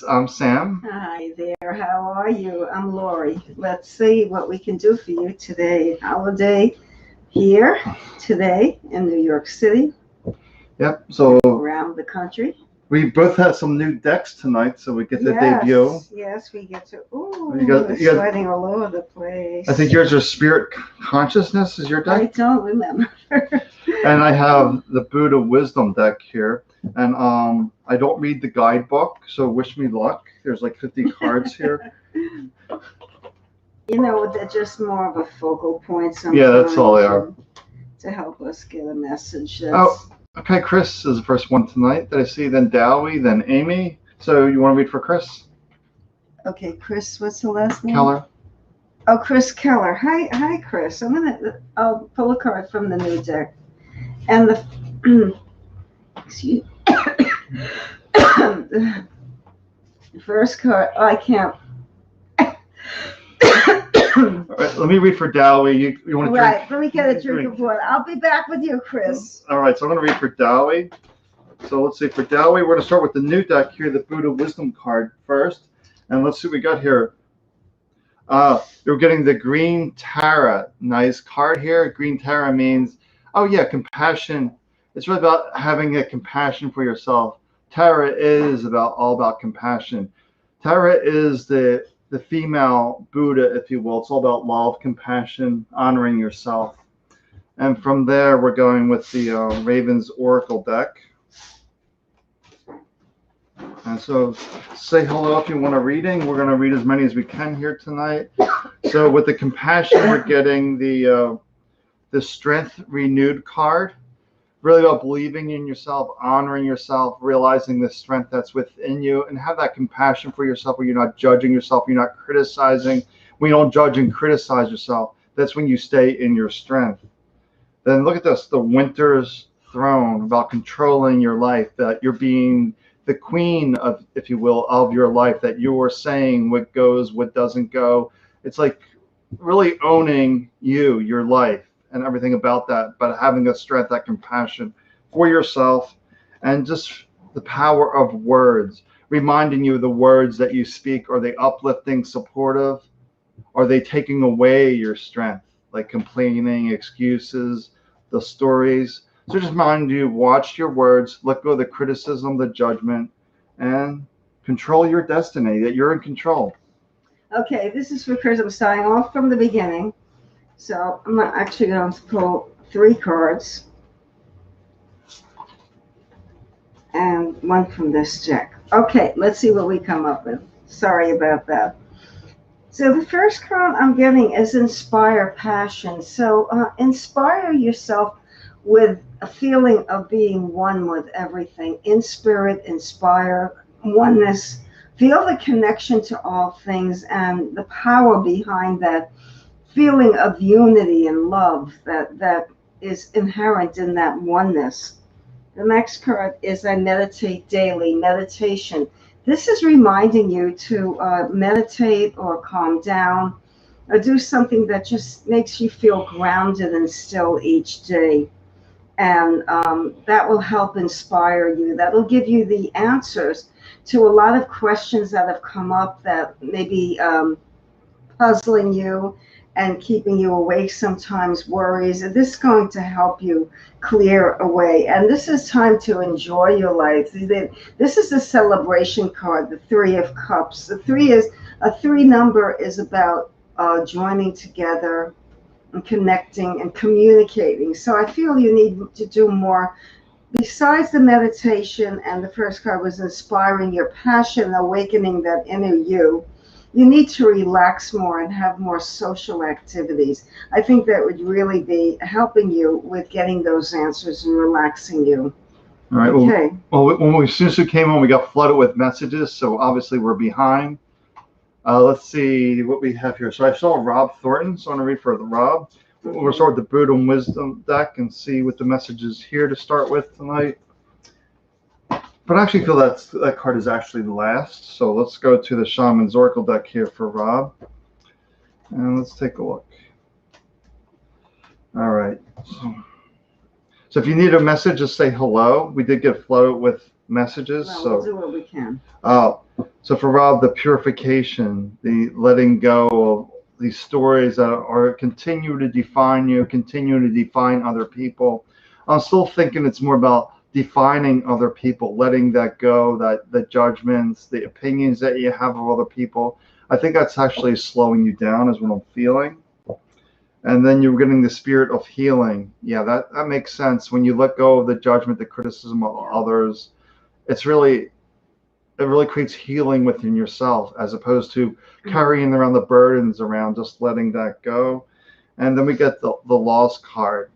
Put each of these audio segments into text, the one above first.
I'm Sam. Hi there, how are you? I'm Lori. Let's see what we can do for you today. Holiday here today in New York City, Yep, so around the country. we both have some new decks tonight, so we get to Yes, debut. yes, we get to. Ooh, You got, it's you got, sweating all over the place. I think yours are Spirit Consciousness is your I deck, don't remember. and I have the Buddha Wisdom deck here. And I don't read the guidebook, so wish me luck. There's like 50 cards here. You know, they're just more of a focal point sometimes. Yeah, that's all they are. To help us get a message. Oh, okay, Chris is the first one tonight that I see, then Dowie, then Amy. So you want to read for Chris? Okay, Chris, what's the last name? Keller. Oh, Chris Keller. Hi, Chris. I'll pull a card from the new deck, and the excuse the first card. Oh, I can't. All right, let me read for Dowie. You want to drink? Right. Let me get a drink of water. I'll be back with you, Chris. All right, so I'm going to read for Dowie. So let's see, for Dowie, we're going to start with the new deck here, the Buddha Wisdom card first. And let's see what we got here. You're getting the Green Tara. Nice card here. Green Tara means, oh yeah, compassion. It's really about having a compassion for yourself. Tara is all about compassion. Tara is the female Buddha, if you will. It's all about love, compassion, honoring yourself. And from there, we're going with the Raven's Oracle deck. And so say hello if you want a reading. We're going to read as many as we can here tonight. So with the compassion, we're getting the Strength Renewed card. Really about believing in yourself, honoring yourself, realizing the strength that's within you, and have that compassion for yourself where you're not judging yourself, you're not criticizing. When you don't judge and criticize yourself, that's when you stay in your strength. Then look at this, the Winter's Throne, about controlling your life, that you're being the queen of, if you will, of your life, that you're saying what goes, what doesn't go. It's like really owning you, your life, and everything about that, but having that strength, that compassion for yourself, and just the power of words, reminding you of the words that you speak. Are they uplifting, supportive? Are they taking away your strength, like complaining, excuses, the stories? So just remind you, watch your words, let go of the criticism, the judgment, and control your destiny, that you're in control. Okay, this is for Chris. I'm starting off from the beginning. So I'm actually going to pull 3 cards and one from this deck. Okay, let's see what we come up with. Sorry about that. So the first card I'm getting is Inspire Passion. So inspire yourself with a feeling of being one with everything. In spirit, inspire oneness. Feel the connection to all things and the power behind that feeling of unity and love that is inherent in that oneness. The next card is I meditate daily, meditation. This is reminding you to meditate or calm down or do something that just makes you feel grounded and still each day. And that will help inspire you. That will give you the answers to a lot of questions that have come up that may be puzzling you and keeping you awake sometimes, worries. And this is going to help you clear away. And this is time to enjoy your life. This is a celebration card, the 3 of Cups. The 3 number is about joining together and connecting and communicating. So I feel you need to do more. Besides the meditation, and the first card was inspiring your passion, awakening that inner you, you need to relax more and have more social activities. I think that would really be helping you with getting those answers and relaxing you. All right. Okay. Well, as soon as we came on, we got flooded with messages, so obviously we're behind. Let's see what we have here. So I saw Rob Thornton, so I'm going to read for the Rob. We'll start with the Buddha Wisdom deck and see what the message is here to start with tonight. But I actually feel that card is actually the last. So let's go to the Shaman's Oracle deck here for Rob. And let's take a look. All right. So if you need a message, just say hello. We did get flooded with messages. Well, so we'll do what we can. So for Rob, the purification, the letting go of these stories that are continue to define you, continue to define other people. I'm still thinking it's more about defining other people, letting that go, that the judgments, the opinions that you have of other people. I think that's actually slowing you down is what I'm feeling. And then you're getting the spirit of healing. Yeah, that makes sense. When you let go of the judgment, the criticism of others, it really creates healing within yourself as opposed to carrying around the burdens around, just letting that go. And then we get the lost card.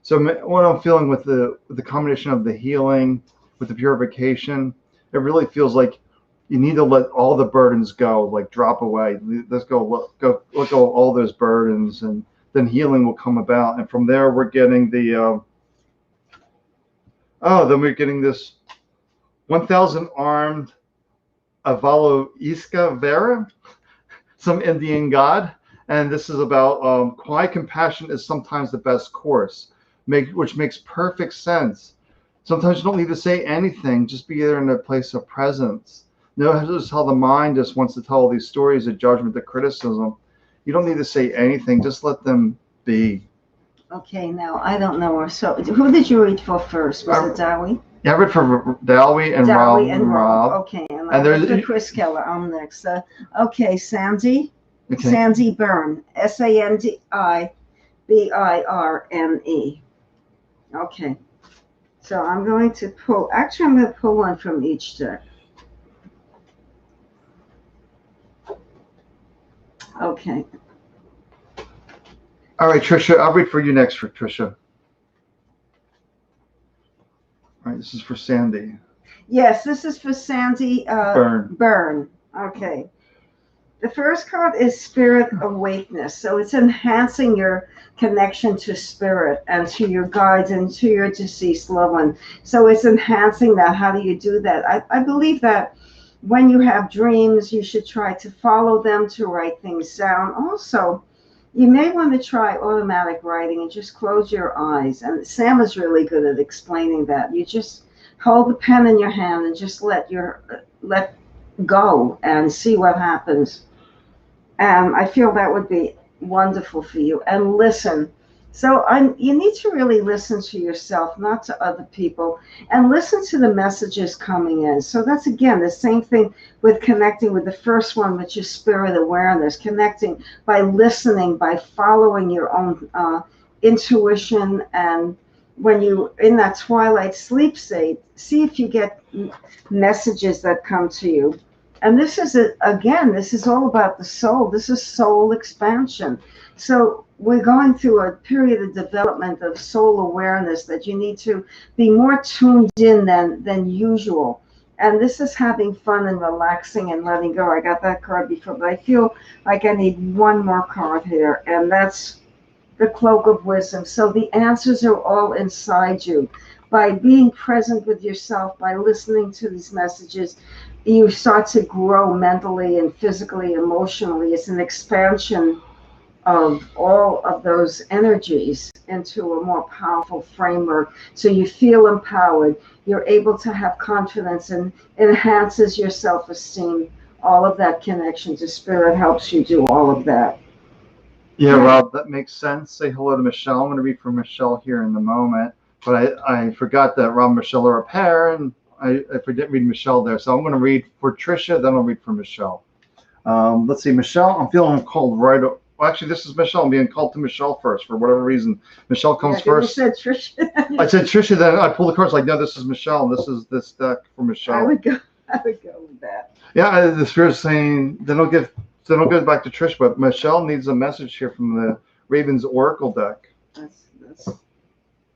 So what I'm feeling with the combination of the healing with the purification, it really feels like you need to let all the burdens go, like drop away. Let's go, let go of all those burdens, and then healing will come about. And from there, we're getting the then we're getting this 1,000 armed Avalo Vera, some Indian god. And this is about quiet compassion is sometimes the best course, which makes perfect sense. Sometimes you don't need to say anything, just be there in a place of presence. Notice how the mind just wants to tell all these stories of judgment, the criticism. You don't need to say anything, just let them be. Okay, now I don't know. So who did you read for first? Was it Dowie? Yeah, I read for Dowie and Rob. Okay, and I read for Chris Keller. I'm next. Okay, Sandy. Okay. Sandy Byrne. SandiBirne. Okay. So I'm going to pull. Actually, I'm going to pull one from each deck. Okay. All right, Tricia, I'll read for you next, for Tricia. All right, this is for Sandy. Yes, this is for Sandy Byrne. Okay. The first card is Spirit Awakeness. So it's enhancing your connection to spirit and to your guides and to your deceased loved one. So it's enhancing that. How do you do that? I believe that when you have dreams, you should try to follow them, to write things down. Also, you may want to try automatic writing and just close your eyes. And Sam is really good at explaining that. You just hold the pen in your hand and just let go and see what happens. And I feel that would be wonderful for you. And listen. So you need to really listen to yourself, not to other people, and listen to the messages coming in. So that's, again, the same thing with connecting with the first one, which is spirit awareness, connecting by listening, by following your own intuition. And when you're in that twilight sleep state, see if you get messages that come to you. And this is, this is all about the soul. This is soul expansion. So we're going through a period of development of soul awareness that you need to be more tuned in than usual. And this is having fun and relaxing and letting go. I got that card before, but I feel like I need one more card here, and that's the Cloak of Wisdom. So the answers are all inside you. By being present with yourself, by listening to these messages, you start to grow mentally and physically, emotionally. It's an expansion of all of those energies into a more powerful framework. So you feel empowered. You're able to have confidence, and it enhances your self-esteem. All of that connection to spirit helps you do all of that. Yeah, Rob, that makes sense. Say hello to Michelle. I'm going to read for Michelle here in a moment. But I forgot that Rob and Michelle are a pair, and I didn't read Michelle there. So I'm going to read for Tricia, then I'll read for Michelle. Let's see, Michelle, I'm feeling called right. Well, actually, this is Michelle. I'm being called to Michelle first for whatever reason. Michelle comes first. You said Tricia. I said Tricia, then I pulled the cards like, no, this is Michelle. This is this deck for Michelle. I would go with that. Yeah, the spirit's saying then I'll go back to Trish, but Michelle needs a message here from the Ravens Oracle deck. That's...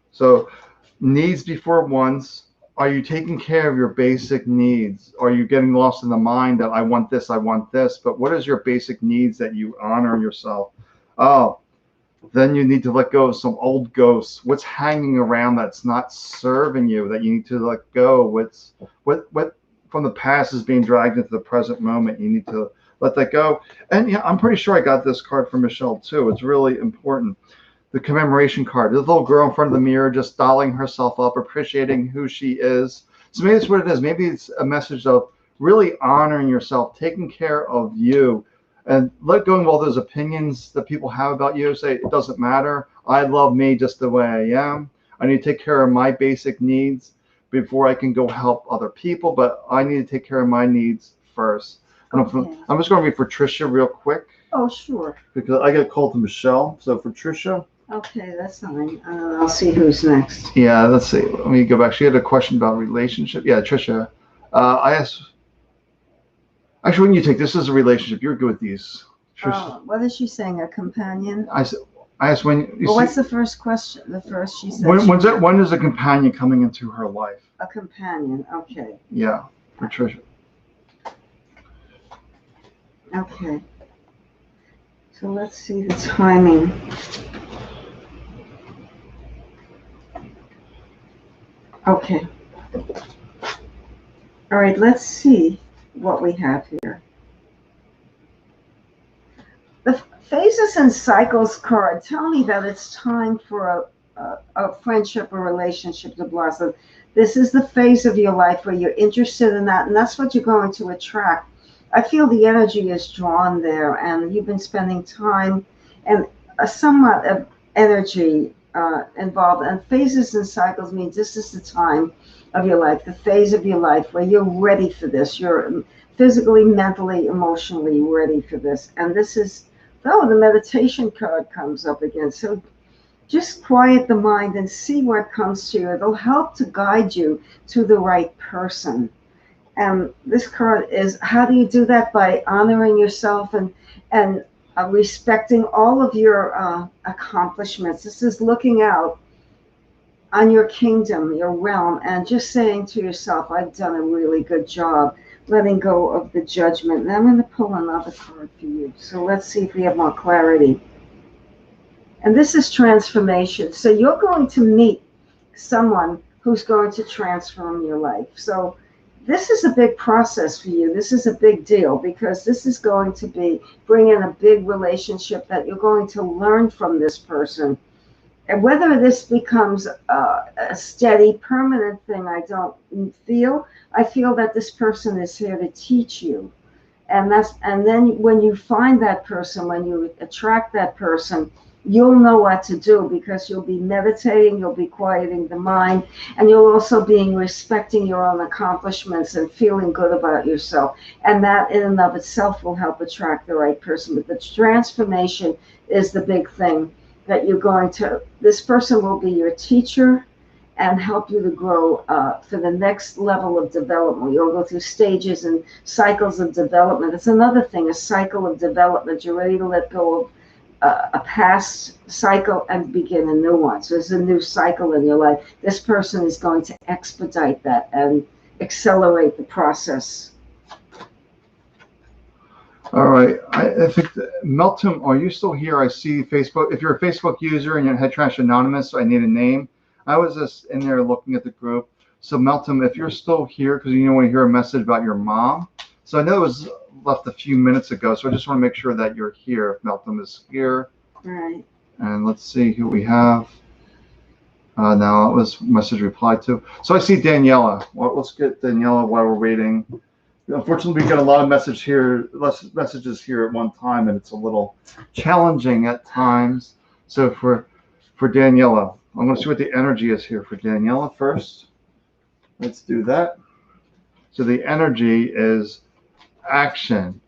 So, needs before wants. Are you taking care of your basic needs? Are you getting lost in the mind that I want this, but what is your basic needs that you honor yourself? Oh, then you need to let go of some old ghosts. What's hanging around that's not serving you that you need to let go? What from the past is being dragged into the present moment? You need to let that go. And yeah, I'm pretty sure I got this card from Michelle too. It's really important. The commemoration card. The little girl in front of the mirror just dolling herself up, appreciating who she is. So maybe that's what it is. Maybe it's a message of really honoring yourself, taking care of you, and let go of all those opinions that people have about you. Say, it doesn't matter. I love me just the way I am. I need to take care of my basic needs before I can go help other people, but I need to take care of my needs first. And Okay. I'm just going to read for Tricia real quick Oh, sure. because I get called to Michelle. So for Tricia, Okay, that's fine. I'll see who's next. yeah, let's see. Let me go back. She had a question about relationship. Yeah, Tricia. I asked, actually, when you take this as a relationship, you're good with these. Tricia, What is she saying? A companion? I, I asked when you Well, see, what's the first question? The first she said. when is a companion coming into her life? A companion. Okay. Yeah, for Tricia. Okay. So let's see the timing. Okay. All right, let's see what we have here. The phases and cycles card tell me that it's time for a friendship or relationship to blossom. This is the phase of your life where you're interested in that, and that's what you're going to attract. I feel the energy is drawn there, and you've been spending time and a somewhat of energy involved. And phases and cycles means this is the time of your life, the phase of your life where you're ready for this. You're physically, mentally, emotionally ready for this. And this is, oh, the meditation card comes up again. So just quiet the mind and see what comes to you. It'll help to guide you to the right person. And this card is, how do you do that? By honoring yourself and respecting all of your accomplishments. This is looking out on your kingdom, your realm, and just saying to yourself, I've done a really good job letting go of the judgment. And I'm going to pull another card for you. So let's see if we have more clarity. And this is transformation. So you're going to meet someone who's going to transform your life. So this is a big process for you. This is a big deal because this is going to bring in a big relationship that you're going to learn from this person. And whether this becomes a steady, permanent thing, I don't feel. I feel that this person is here to teach you. And then when you find that person, when you attract that person, you'll know what to do because you'll be meditating, you'll be quieting the mind, and you'll also be respecting your own accomplishments and feeling good about yourself. And that in and of itself will help attract the right person. But the transformation is the big thing that you're going to, this person will be your teacher and help you to grow for the next level of development. You'll go through stages and cycles of development. It's another thing, a cycle of development. You're ready to let go of a past cycle and begin a new one. So there's a new cycle in your life. This person is going to expedite that and accelerate the process. All right. I think, Melton, are you still here? I see Facebook. If you're a Facebook user and you're Head Trash Anonymous, I need a name. I was just in there looking at the group. So, Melton, if you're still here, because you want to hear a message about your mom. So I know it was left a few minutes ago, so I just want to make sure that you're here. If Melton is here. All right. And let's see who we have. Now it was message replied to. So I see Daniela. Well, let's get Daniela while we're waiting. Unfortunately, we get a lot of messages here at one time, and it's a little challenging at times. So for Daniela, I'm going to see what the energy is here for Daniela first. Let's do that. So the energy is action.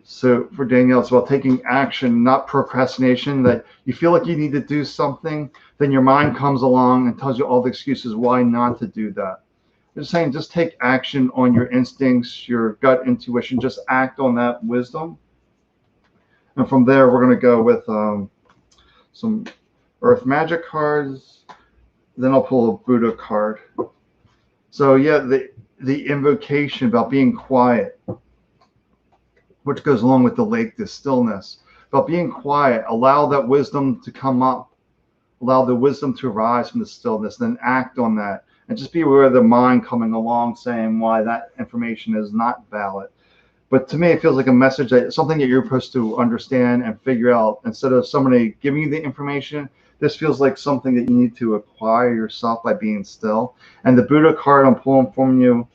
So for Danielle, it's about taking action, not procrastination, that you feel like you need to do something, then your mind comes along and tells you all the excuses why not to do that. Just saying, just take action on your instincts, your gut intuition, just act on that wisdom. And from there, we're going to go with some Earth Magic cards. Then I'll pull a Buddha card. So yeah, the invocation about being quiet, which goes along with the lake, the stillness, about being quiet, allow that wisdom to come up, allow the wisdom to arise from the stillness, then act on that. And just be aware of the mind coming along saying why that information is not valid. But to me, it feels like a message, that something that you're supposed to understand and figure out. Instead of somebody giving you the information, this feels like something that you need to acquire yourself by being still. And the Buddha card I'm pulling from you,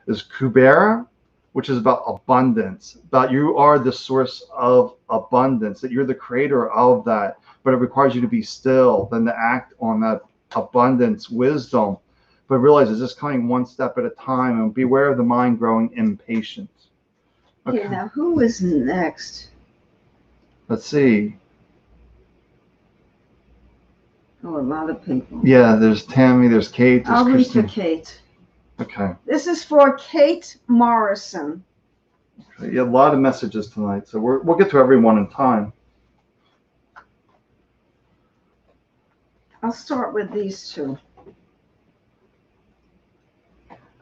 is Kubera, which is about abundance, about you are the source of abundance, that you're the creator of that, but it requires you to be still, then to act on that abundance, wisdom, but realize it's just coming one step at a time, and beware of the mind growing impatient. Okay, now who is next? Let's see. Oh, a lot of people. Yeah, there's Tammy, there's Kate, there's I'll read for Christine. Kate. Okay. This is for Kate Morrison. Okay. Yeah, a lot of messages tonight, so we'll get to everyone in time. I'll start with these two.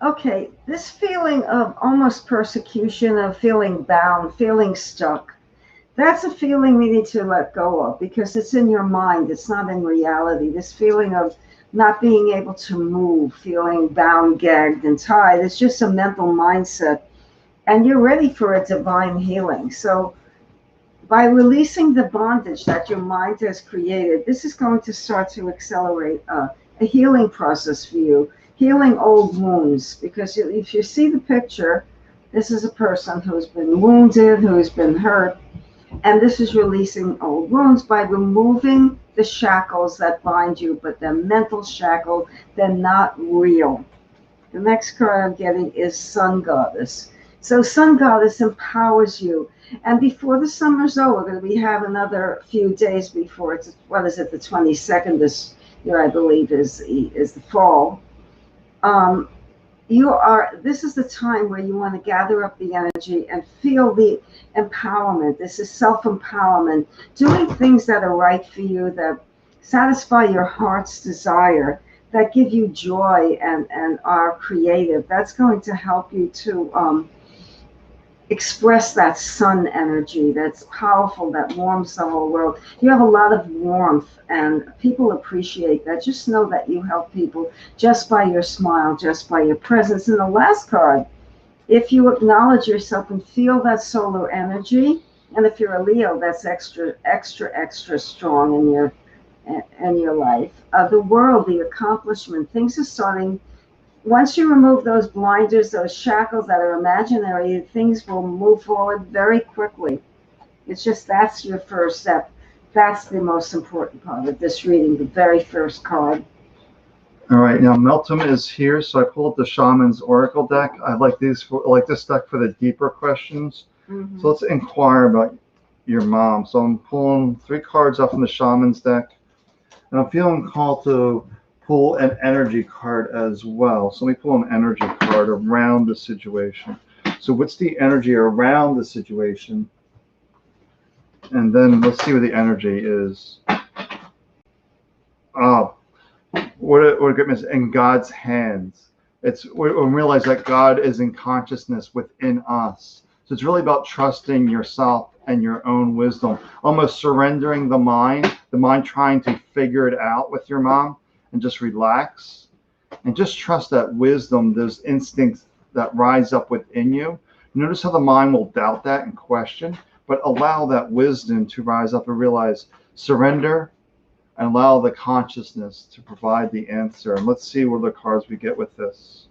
Okay, this feeling of almost persecution, of feeling bound, feeling stuck, that's a feeling we need to let go of because it's in your mind, it's not in reality. This feeling of not being able to move, feeling bound, gagged, and tied, it's just a mental mindset. And you're ready for a divine healing. So by releasing the bondage that your mind has created, this is going to start to accelerate a healing process for you, healing old wounds. Because if you see the picture, this is a person who's been wounded, who's been hurt, and this is releasing old wounds by removing the shackles that bind you, but they're mental shackles, they're not real. The next card I'm getting is Sun Goddess. So Sun Goddess empowers you. And before the summer's over, we're going to be having another few days before it's, what is it, the 22nd this year, I believe, is the fall. This is the time where you want to gather up the energy and feel the empowerment. This is self-empowerment, doing things that are right for you, that satisfy your heart's desire, that give you joy and are creative. That's going to help you to express that sun energy that's powerful, that warms the whole world. You have a lot of warmth and people appreciate that. Just know that you help people just by your smile, just by your presence. And the last card, if you acknowledge yourself and feel that solar energy, and if you're a Leo, that's extra, extra, extra strong in your life. The world, the accomplishment, things are starting. Once you remove those blinders, those shackles that are imaginary, things will move forward very quickly. It's just that's your first step. That's the most important part of this reading, the very first card. All right, now Meltem is here, so I pulled the Shaman's Oracle deck. I like this deck for the deeper questions. Mm-hmm. So let's inquire about your mom. So I'm pulling 3 cards off from the Shaman's deck, and I'm feeling called to pull an energy card as well. So let me pull an energy card around the situation. So what's the energy around the situation? And then let's see what the energy is. What it means in God's hands. We realize that God is in consciousness within us. So it's really about trusting yourself and your own wisdom, almost surrendering the mind trying to figure it out with your mom, and just relax and just trust that wisdom, those instincts that rise up within you. Notice how the mind will doubt that and question, but allow that wisdom to rise up and realize, surrender, and allow the consciousness to provide the answer. And let's see what the cards we get with this.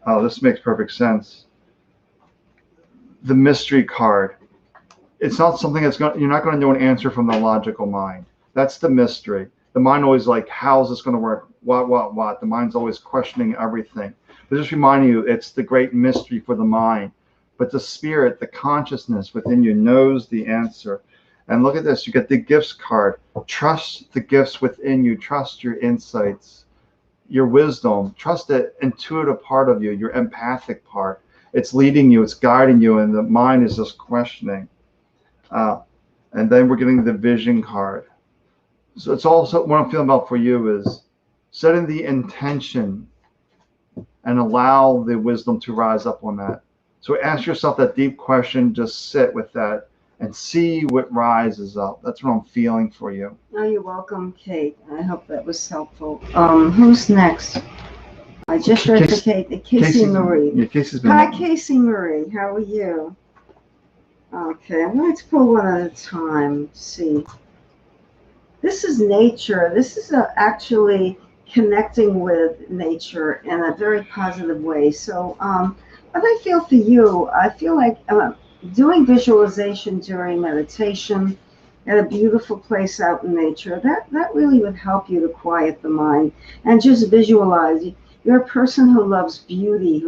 Oh, this makes perfect sense. The mystery card. It's not something you're not going to know an answer from the logical mind. That's the mystery. The mind always like, how's this going to work? What? The mind's always questioning everything. But just remind you, it's the great mystery for the mind. But the spirit, the consciousness within you knows the answer. And look at this, you get the gifts card. Trust the gifts within you. Trust your insights, your wisdom. Trust the intuitive part of you, your empathic part. It's leading you, it's guiding you, and the mind is just questioning. And then we're getting the vision card. So it's also what I'm feeling about for you is setting the intention and allow the wisdom to rise up on that. So ask yourself that deep question, just sit with that and see what rises up. That's what I'm feeling for you. Oh, you're welcome, Kate. I hope that was helpful. Who's next? I just read for Kate. Casey Marie. Yeah, Casey's been. Hi, Casey Marie. How are you? Okay, I'm going to pull one at a time. Let's see. This is nature. This is actually connecting with nature in a very positive way. So, what I feel for you, I feel like doing visualization during meditation at a beautiful place out in nature, that really would help you to quiet the mind and just visualize. You're a person who loves beauty,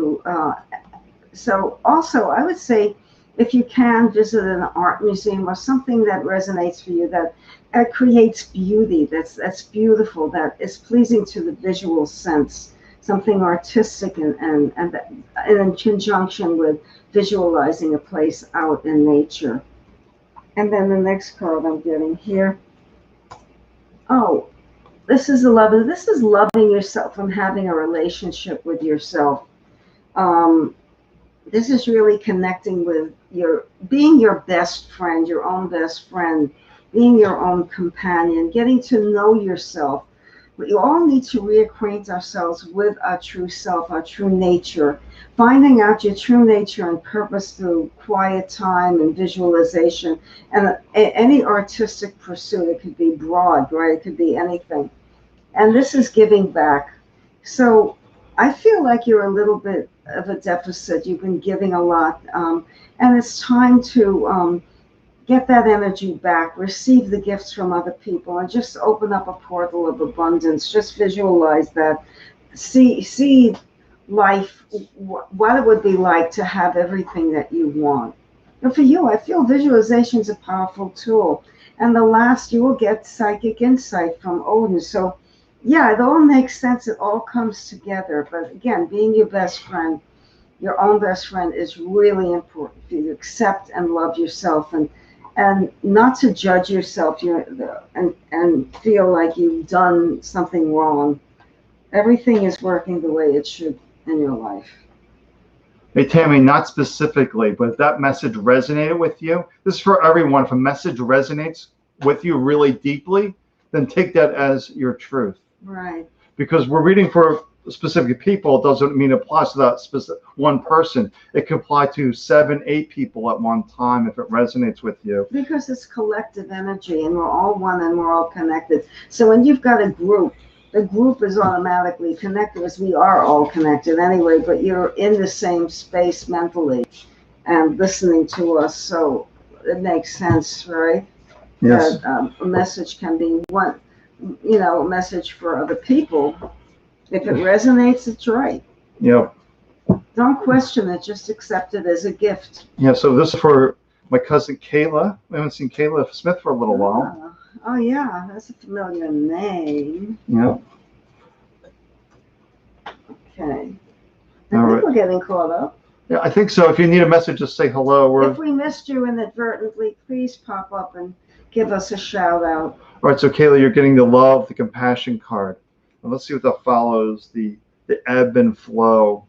so also I would say if you can visit an art museum or something that resonates for you, that creates beauty, that's beautiful, that is pleasing to the visual sense, something artistic and in conjunction with visualizing a place out in nature. And then the next card I'm getting here. Oh, this is this is loving yourself and having a relationship with yourself. Um, this is really connecting with being your best friend, your own best friend, being your own companion, getting to know yourself. We all need to reacquaint ourselves with our true self, our true nature, finding out your true nature and purpose through quiet time and visualization and any artistic pursuit. It could be broad, right? It could be anything. And this is giving back. So I feel like you're a little bit of a deficit. You've been giving a lot, and it's time to get that energy back, receive the gifts from other people, and just open up a portal of abundance. Just visualize that. See life, what it would be like to have everything that you want. And for you, I feel visualization is a powerful tool. And the last, you will get psychic insight from Odin. So yeah, it all makes sense. It all comes together. But again, being your best friend, your own best friend, is really important for you to accept and love yourself and not to judge yourself and feel like you've done something wrong. Everything is working the way it should in your life. Hey, Tammy, not specifically, but if that message resonated with you, this is for everyone. If a message resonates with you really deeply, then take that as your truth. Right. Because we're reading for specific people, it doesn't mean it applies to that specific one person. It can apply to 7, 8 people at one time if it resonates with you. Because it's collective energy and we're all one and we're all connected. So when you've got a group, the group is automatically connected, as we are all connected anyway, but you're in the same space mentally and listening to us. So it makes sense, right? Yes. That a message can be a message for other people. If it resonates, it's right. Yep. Don't question it, just accept it as a gift. Yeah, so this is for my cousin Kayla. We haven't seen Kayla Smith for a little while. Oh yeah, that's a familiar name. Yep. Okay. I think we're getting caught up. Yeah, I think so. If you need a message, just say hello. If we missed you inadvertently, please pop up and give us a shout out. All right, so Kayla, you're getting the love, the compassion card. And let's see what that follows. The ebb and flow,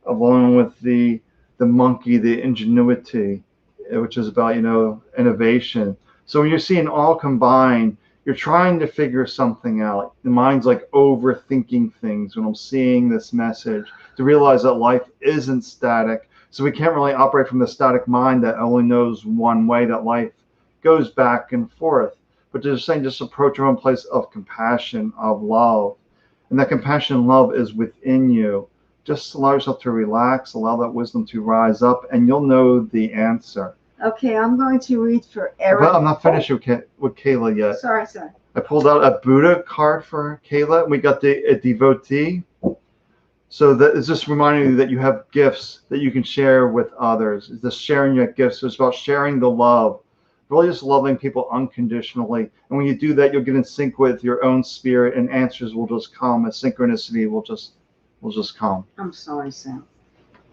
along with the monkey, the ingenuity, which is about, innovation. So when you're seeing all combined, you're trying to figure something out. The mind's like overthinking things when I'm seeing this message, to realize that life isn't static. So we can't really operate from the static mind that only knows one way, that life goes back and forth. But they're saying just approach your own place of compassion, of love. And that compassion and love is within you. Just allow yourself to relax, allow that wisdom to rise up, and you'll know the answer. Okay, I'm going to read for Erin. Well, I'm not finished with Kayla yet. Sorry. I pulled out a Buddha card for Kayla, and we got a devotee. So that is just reminding you that you have gifts that you can share with others. It's just sharing your gifts. It's about sharing the love, really just loving people unconditionally. And when you do that, you'll get in sync with your own spirit, and answers will just come. A synchronicity will just come. I'm sorry, Sam.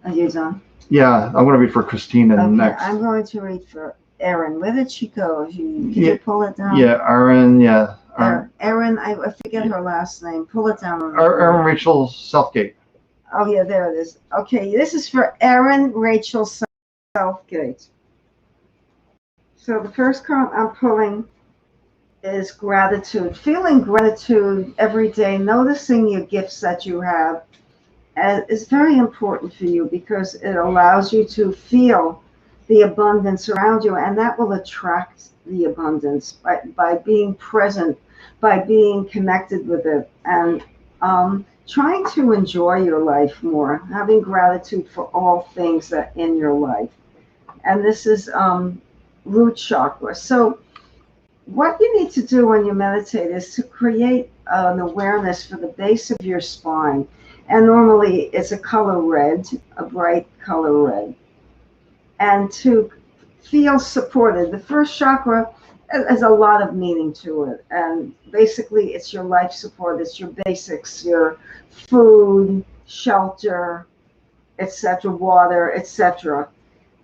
Are you done? Yeah, I'm going to read for Christina next. I'm going to read for Erin. Where did she go? Can you pull it down? Yeah, Erin. Yeah. Erin, I forget her last name. Pull it down. Erin Rachel Southgate. Oh, yeah, there it is. Okay, this is for Erin Rachel Southgate. So the first card I'm pulling is gratitude. Feeling gratitude every day, noticing your gifts that you have, is very important for you because it allows you to feel the abundance around you, and that will attract the abundance by being present, by being connected with it. And Trying to enjoy your life more, having gratitude for all things that in your life. And this is root chakra. So what you need to do when you meditate is to create an awareness for the base of your spine. And normally it's a color red, a bright color red. And to feel supported. The first chakra has a lot of meaning to it. And basically it's your life support, it's your basics, your food, shelter, etc., water, etc.,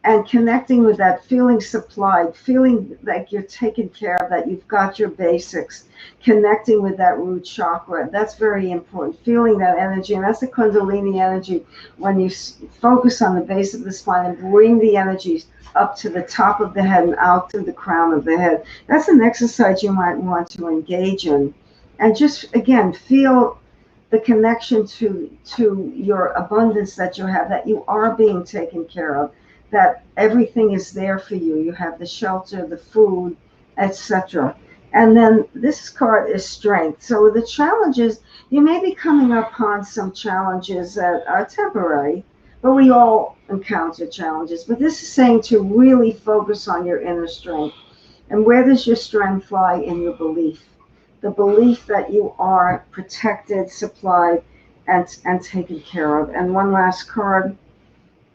and connecting with that, feeling supplied, feeling like you're taken care of, that you've got your basics, connecting with that root chakra. That's very important, feeling that energy. And that's the Kundalini energy. When you focus on the base of the spine and bring the energies up to the top of the head and out to the crown of the head, that's an exercise you might want to engage in. And just, again, feel the connection to your abundance that you have, that you are being taken care of, that everything is there for you. You have the shelter, the food, etc. And then this card is strength. So the challenges, you may be coming upon some challenges that are temporary, but we all encounter challenges. But this is saying to really focus on your inner strength. And where does your strength lie? In your belief. The belief that you are protected, supplied, and taken care of. And one last card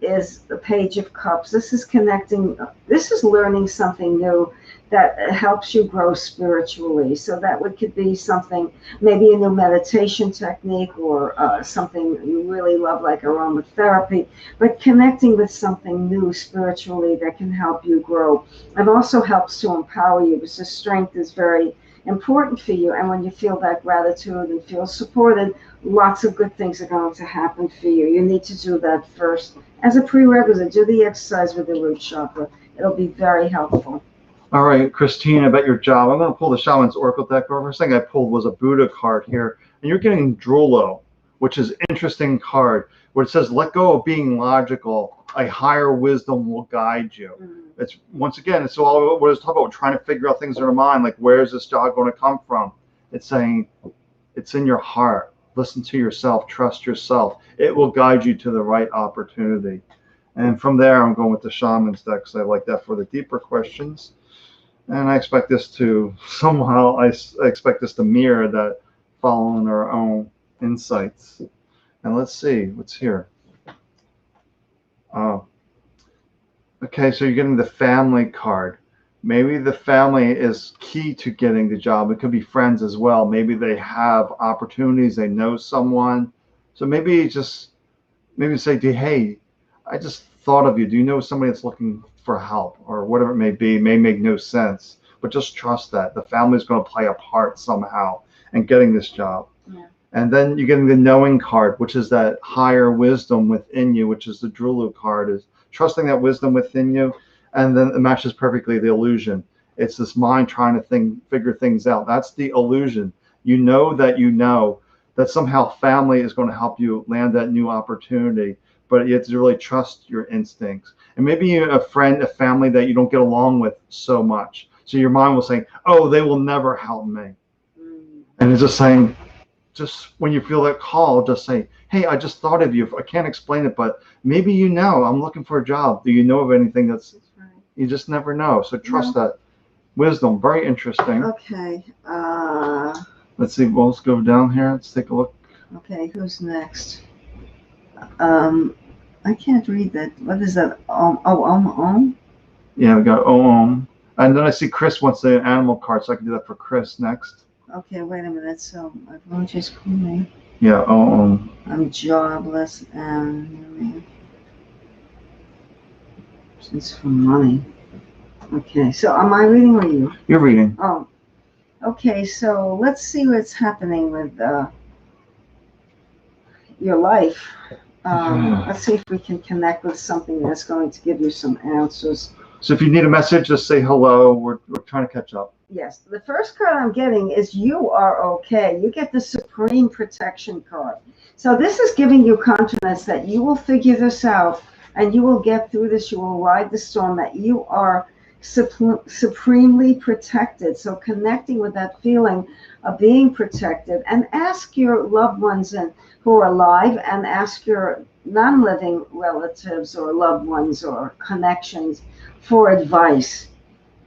is the Page of Cups. This is connecting, this is learning something new that helps you grow spiritually. So that could be something, maybe a new meditation technique, or something you really love like aromatherapy, but connecting with something new spiritually that can help you grow. It also helps to empower you, because the strength is very important for you. And when you feel that gratitude and feel supported, lots of good things are going to happen for you. You need to do that first. As a prerequisite, do the exercise with the root chakra. It'll be very helpful. All right, Christine, about your job. I'm going to pull the Shaman's Oracle deck over. First thing I pulled was a Buddha card here. And you're getting Drulo, which is an interesting card, where it says, let go of being logical. A higher wisdom will guide you. It's, once again, it's all about what it's talking about, trying to figure out things in our mind, like where's this job going to come from? It's saying it's in your heart. Listen to yourself, trust yourself. It will guide you to the right opportunity. And from there, I'm going with the Shaman's deck, because I like that for the deeper questions. And I expect this to somehow, I expect this to mirror that, following our own insights. And let's see what's here. Oh, okay, so you're getting the family card. Maybe the family is key to getting the job. It could be friends as well. Maybe they have opportunities. They know someone. So maybe say, hey, I just thought of you. Do you know somebody that's looking for help, or whatever it may be? It may make no sense, but just trust that the family is going to play a part somehow in getting this job. Yeah. And then you're getting the knowing card, which is that higher wisdom within you, which is the Drulu card, is trusting that wisdom within you. And then it matches perfectly the illusion. It's this mind trying to figure things out. That's the illusion. You know that somehow family is going to help you land that new opportunity, but you have to really trust your instincts. And maybe a friend, a family that you don't get along with so much. So your mind will say, oh, they will never help me. And it's just saying, just when you feel that call, just say, hey, I just thought of you. I can't explain it, but maybe I'm looking for a job. Do you know of anything that's, you just never know. So trust that wisdom. Very interesting. Okay. Let's see. Well, let's go down here. Let's take a look. Okay, who's next? I can't read that. What is that? Yeah, we got Om. And then I see Chris wants the animal card, so I can do that for Chris next. Okay, wait a minute. So I've just called me. Yeah, Om. I'm jobless and it's for money. Okay, so am I reading or you? You're reading. Oh, okay. So let's see what's happening with your life. Let's see if we can connect with something that's going to give you some answers. So if you need a message, just say hello. We're trying to catch up. Yes. The first card I'm getting is you are okay. You get the Supreme Protection card. So this is giving you confidence that you will figure this out and you will get through this. You will ride the storm, that you are supremely protected. So connecting with that feeling of being protected, and ask your loved ones who are alive, and ask your non-living relatives or loved ones or connections for advice,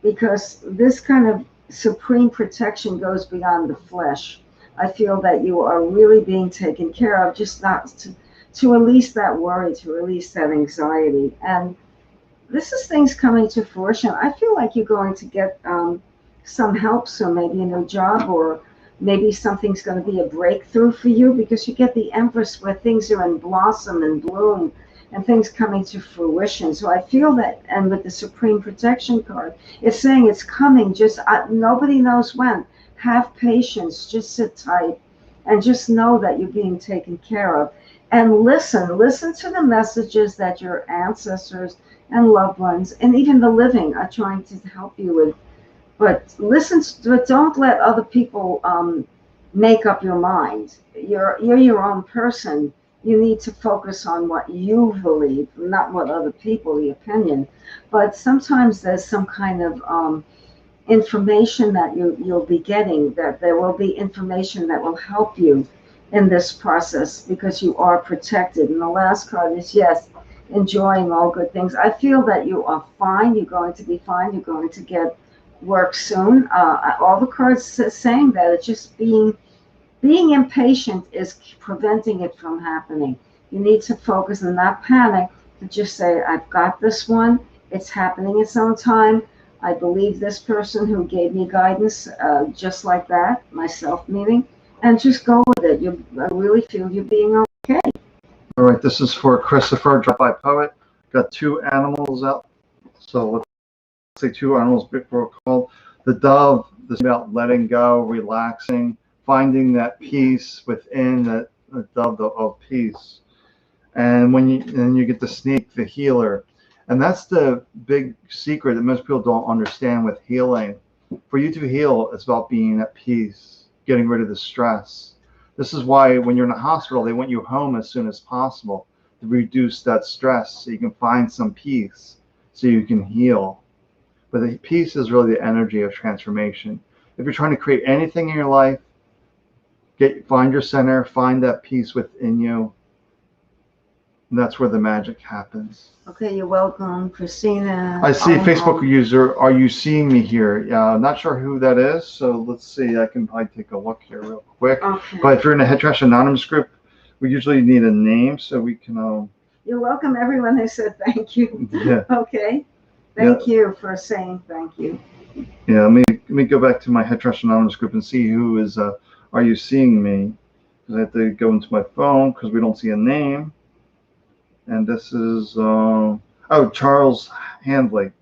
because this kind of supreme protection goes beyond the flesh. I feel that you are really being taken care of, just not to release that worry, to release that anxiety. And this is things coming to fruition. I feel like you're going to get some help soon, maybe a new job, or maybe something's going to be a breakthrough for you, because you get the Empress where things are in blossom and bloom and things coming to fruition. So I feel that, and with the Supreme Protection card, it's saying it's coming, just nobody knows when. Have patience, just sit tight, and just know that you're being taken care of. And listen to the messages that your ancestors and loved ones, and even the living, are trying to help you with. But listen, but don't let other people make up your mind. You're your own person. You need to focus on what you believe, not what other people, the opinion. But sometimes there's some kind of information that you'll be getting, that there will be information that will help you in this process, because you are protected. And the last card is, yes, enjoying all good things. I feel that you are fine. You're going to be fine. You're going to get work soon. All the cards saying that it's just being impatient is preventing it from happening. You need to focus and not panic, to just say, I've got this one. It's happening its own time. I believe this person who gave me guidance, just like that, myself meaning, and just go with it. I really feel you're being okay. All right, this is for Christopher, Drop by Poet. Got two animals out. So let's say two animals before called. The dove, this is about letting go, relaxing, finding that peace within that the dove of peace. And then you get the snake, the healer. And that's the big secret that most people don't understand with healing. For you to heal, it's about being at peace, getting rid of the stress. This is why when you're in a hospital, they want you home as soon as possible to reduce that stress, so you can find some peace, so you can heal. But the peace is really the energy of transformation. If you're trying to create anything in your life, find your center, find that peace within you, and that's where the magic happens. Okay, you're welcome, Christina. I see Facebook user, are you seeing me here? Not sure who that is, so let's see. I can probably take a look here real quick. Okay. But if you're in a Head Trash Anonymous group, we usually need a name so we can. You're welcome, everyone who said thank you. Yeah. Okay. Thank you for saying thank you. Yeah, let me go back to my Head Trash Anonymous group and see who is. Are you seeing me? Because I have to go into my phone because we don't see a name. And this is Charles Handley.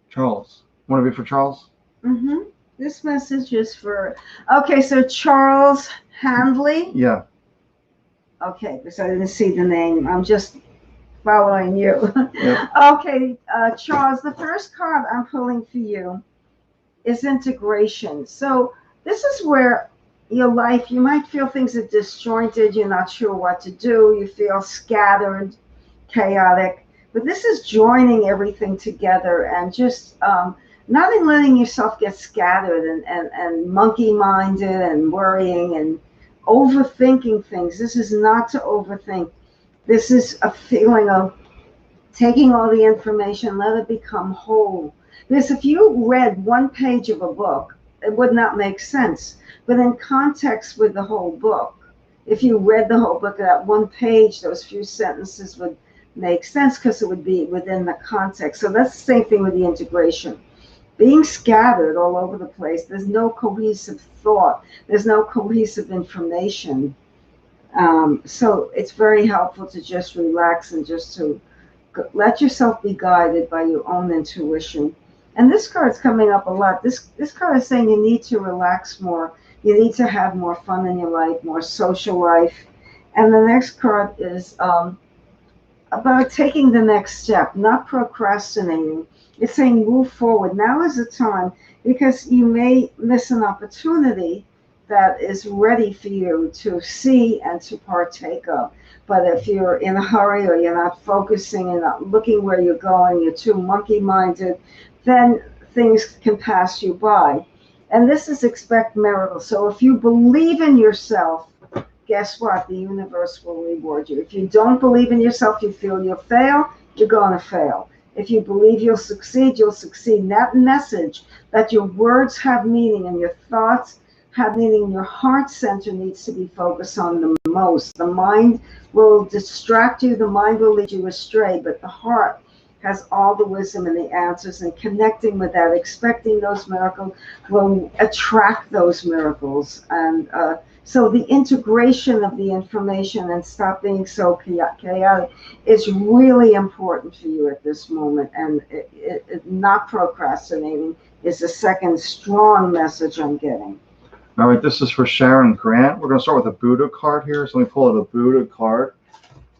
Charles, want to be for Charles? Mm-hmm. This message is for. Okay, so Charles Handley. Yeah. Okay, because I didn't see the name. I'm just following you. Yep. Okay, Charles, the first card I'm pulling for you is integration. So this is where your life, you might feel things are disjointed, you're not sure what to do, you feel scattered, chaotic, but this is joining everything together and just not letting yourself get scattered and monkey-minded and worrying and overthinking things. This is not to overthink. This is a feeling of taking all the information, let it become whole. Because if you read one page of a book, it would not make sense. But in context with the whole book, if you read the whole book, that one page, those few sentences would make sense because it would be within the context. So that's the same thing with the integration. Being scattered all over the place, there's no cohesive thought, there's no cohesive information. So it's very helpful to just relax and just to let yourself be guided by your own intuition. And this card's coming up a lot. This card is saying you need to relax more. You need to have more fun in your life, more social life. And the next card is about taking the next step, not procrastinating. It's saying move forward. Now is the time, because you may miss an opportunity that is ready for you to see and to partake of. But if you're in a hurry or you're not focusing and not looking where you're going, you're too monkey-minded, then things can pass you by. And this is expect miracles. So if you believe in yourself, guess what? The universe will reward you. If you don't believe in yourself, you feel you'll fail, you're going to fail. If you believe you'll succeed, you'll succeed. And that message that your words have meaning and your thoughts have meaning, your heart center needs to be focused on the most. The mind will distract you, the mind will lead you astray, but the heart has all the wisdom and the answers, and connecting with that, expecting those miracles will attract those miracles. And so the integration of the information and stop being so chaotic is really important for you at this moment. And not procrastinating is the second strong message I'm getting. All right, this is for Sharon Grant. We're going to start with a Buddha card here. So let me pull out a Buddha card.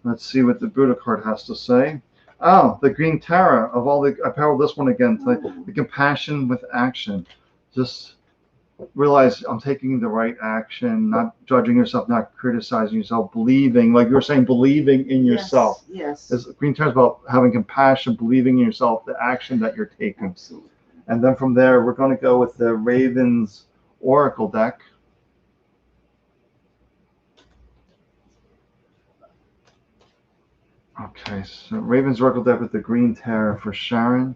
Let's see what the Buddha card has to say. Oh, the green Tara of all the, I powered this one again today. The compassion with action. Just realize I'm taking the right action, not judging yourself, not criticizing yourself, believing, like you were saying, believing in yourself. Yes. This green Tara is about having compassion, believing in yourself, the action that you're taking. Absolutely. And then from there, we're going to go with the Ravens Oracle deck. Okay, so Ravens Oracle deck with the green Tara for Sharon.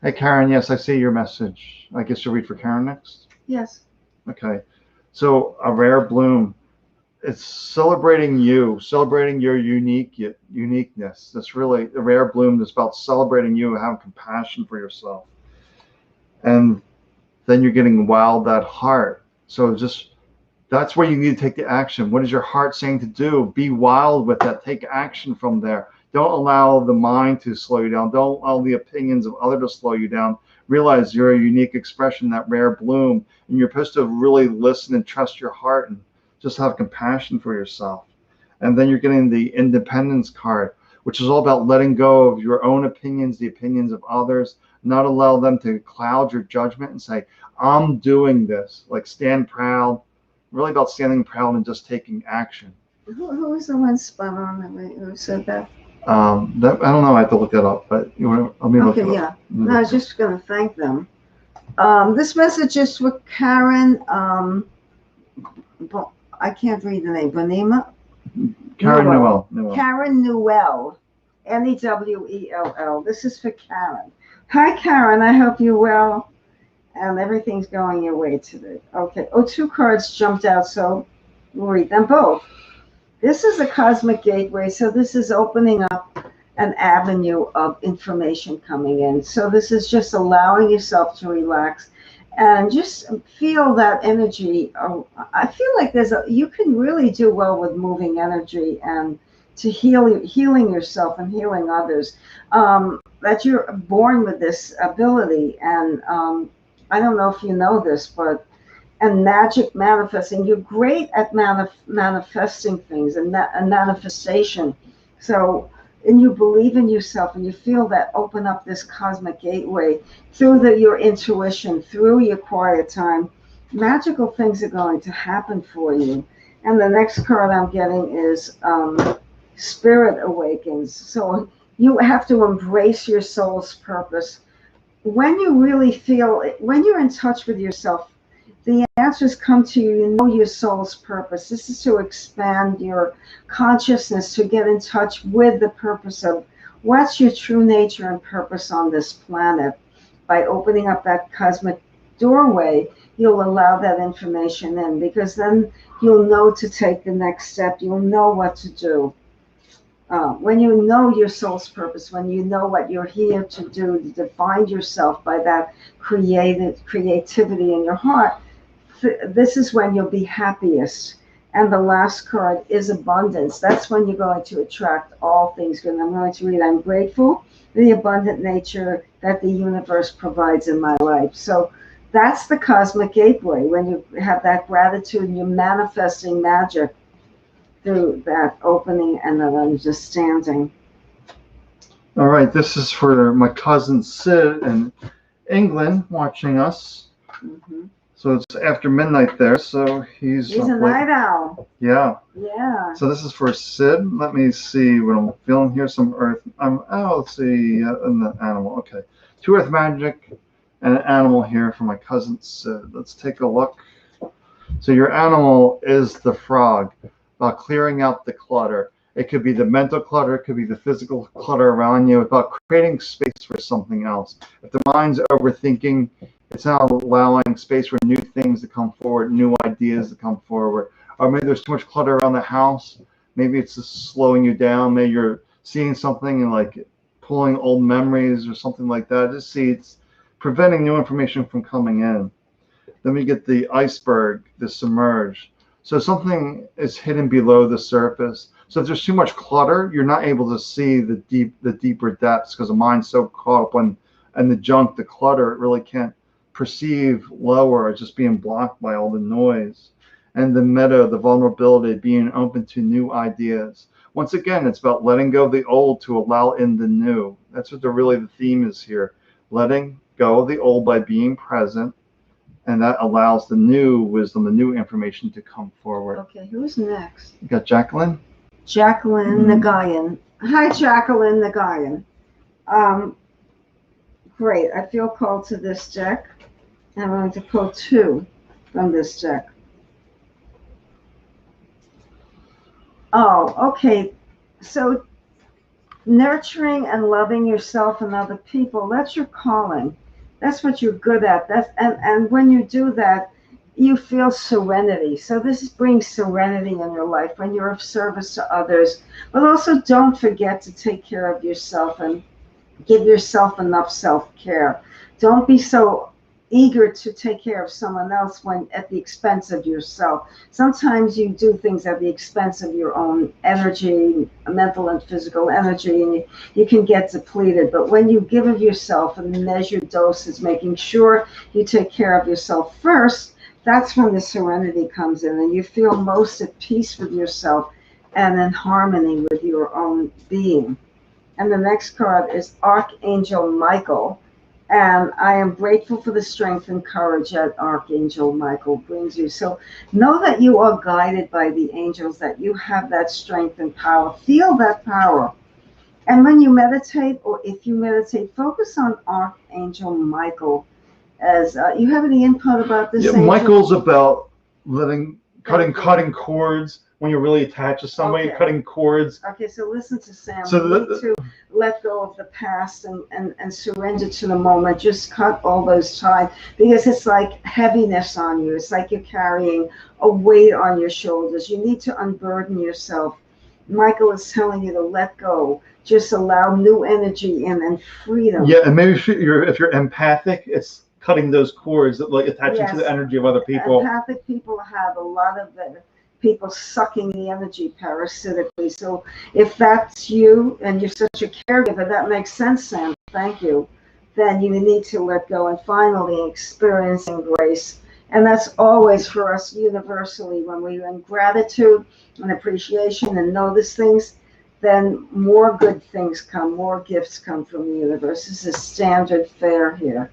Hey, Karen, yes, I see your message. I guess you'll read for Karen next? Yes. Okay, so a rare bloom. It's celebrating you, celebrating your uniqueness. That's really, a rare bloom is about celebrating you and having compassion for yourself. And then you're getting wild that heart. So just, that's where you need to take the action. What is your heart saying to do? Be wild with that. Take action from there. Don't allow the mind to slow you down. Don't allow the opinions of others to slow you down. Realize you're a unique expression, that rare bloom, and you're supposed to really listen and trust your heart and just have compassion for yourself. And then you're getting the Independence card, which is all about letting go of your own opinions, the opinions of others, not allow them to cloud your judgment and say, I'm doing this. Like, stand proud, really about standing proud and just taking action. Who was the one spot on who said that? That, I don't know, I have to look that up, but you want to, let me look it up. Yeah. No, I was just going to thank them. This message is for Karen, I can't read the name, Bonema? Karen Newell. Karen Newell, Newell. This is for Karen. Hi, Karen, I hope you're well and everything's going your way today. Okay, two cards jumped out, so we'll read them both. This is a cosmic gateway, so this is opening up an avenue of information coming in. So this is just allowing yourself to relax and just feel that energy. I feel like you can really do well with moving energy and to healing yourself and healing others. That you're born with this ability, and I don't know if you know this, but magic manifesting. You're great at manifesting things and manifestation. So, and you believe in yourself, and you feel that open up this cosmic gateway through your intuition, through your quiet time. Magical things are going to happen for you. And the next card I'm getting is Spirit Awakens. So you have to embrace your soul's purpose. When you really feel, when you're in touch with yourself, the answers come to you. You know your soul's purpose. This is to expand your consciousness, to get in touch with the purpose of what's your true nature and purpose on this planet. By opening up that cosmic doorway, you'll allow that information in, because then you'll know to take the next step. You'll know what to do. When you know your soul's purpose, when you know what you're here to do, to define yourself by that creativity in your heart, this is when you'll be happiest. And the last card is abundance. That's when you're going to attract all things good. And I'm going to read, I'm grateful for the abundant nature that the universe provides in my life. So that's the cosmic gateway. When you have that gratitude and you're manifesting magic through that opening and that understanding. All right, this is for my cousin Sid in England watching us. Mm-hmm. So it's after midnight there, so he's He's a night owl. Yeah. Yeah. So this is for Sid. Let me see what I'm feeling here. Some earth. Let's see. And the animal. Okay. 2 earth magic and an animal here for my cousin Sid. Let's take a look. So your animal is the frog, about clearing out the clutter. It could be the mental clutter, it could be the physical clutter around you, about creating space for something else. If the mind's overthinking, it's not allowing space for new things to come forward, new ideas to come forward. Or maybe there's too much clutter around the house. Maybe it's just slowing you down. Maybe you're seeing something and like pulling old memories or something like that. Just see it's preventing new information from coming in. Then we get the iceberg, the submerge. So something is hidden below the surface. So if there's too much clutter, you're not able to see the deeper depths because the mind's so caught up in the junk, the clutter, it really can't perceive lower. It's just being blocked by all the noise. And the meta, the vulnerability, being open to new ideas. Once again, it's about letting go of the old to allow in the new. That's what the theme is here. Letting go of the old by being present. And that allows the new wisdom, the new information to come forward. Okay, who's next? You got Jacqueline? Jacqueline Nagayan. Hi, Jacqueline Nagayan. Great. I feel called to this deck. I'm going to pull 2 from this deck. Oh, okay. So nurturing and loving yourself and other people, that's your calling. That's what you're good at. And when you do that, you feel serenity. So this brings serenity in your life when you're of service to others. But also don't forget to take care of yourself and give yourself enough self-care. Don't be so eager to take care of someone else when at the expense of yourself. Sometimes you do things at the expense of your own energy, mental and physical energy, and you can get depleted. But when you give of yourself in measured doses, making sure you take care of yourself first, that's when the serenity comes in and you feel most at peace with yourself and in harmony with your own being. And the next card is Archangel Michael. And I am grateful for the strength and courage that Archangel Michael brings you. So know that you are guided by the angels, that you have that strength and power. Feel that power. And when you meditate, or if you meditate, focus on Archangel Michael. As you have any input about this? Yeah, angel? Michael's about cutting cords. When you're really attached to somebody, Okay. cutting cords. Okay, so listen to Sam. So You need to let go of the past and surrender to the moment. Just cut all those ties because it's like heaviness on you. It's like you're carrying a weight on your shoulders. You need to unburden yourself. Michael is telling you to let go. Just allow new energy in and freedom. Yeah, and maybe if you're empathic, it's cutting those cords that like attaching to the energy of other people. Empathic people have a lot of people sucking the energy parasitically. So if that's you and you're such a caregiver, that makes sense, Sam. Thank you. Then you need to let go and finally experiencing grace. And that's always for us universally when we're in gratitude and appreciation and notice things, then more good things come, more gifts come from the universe. This is standard fare here.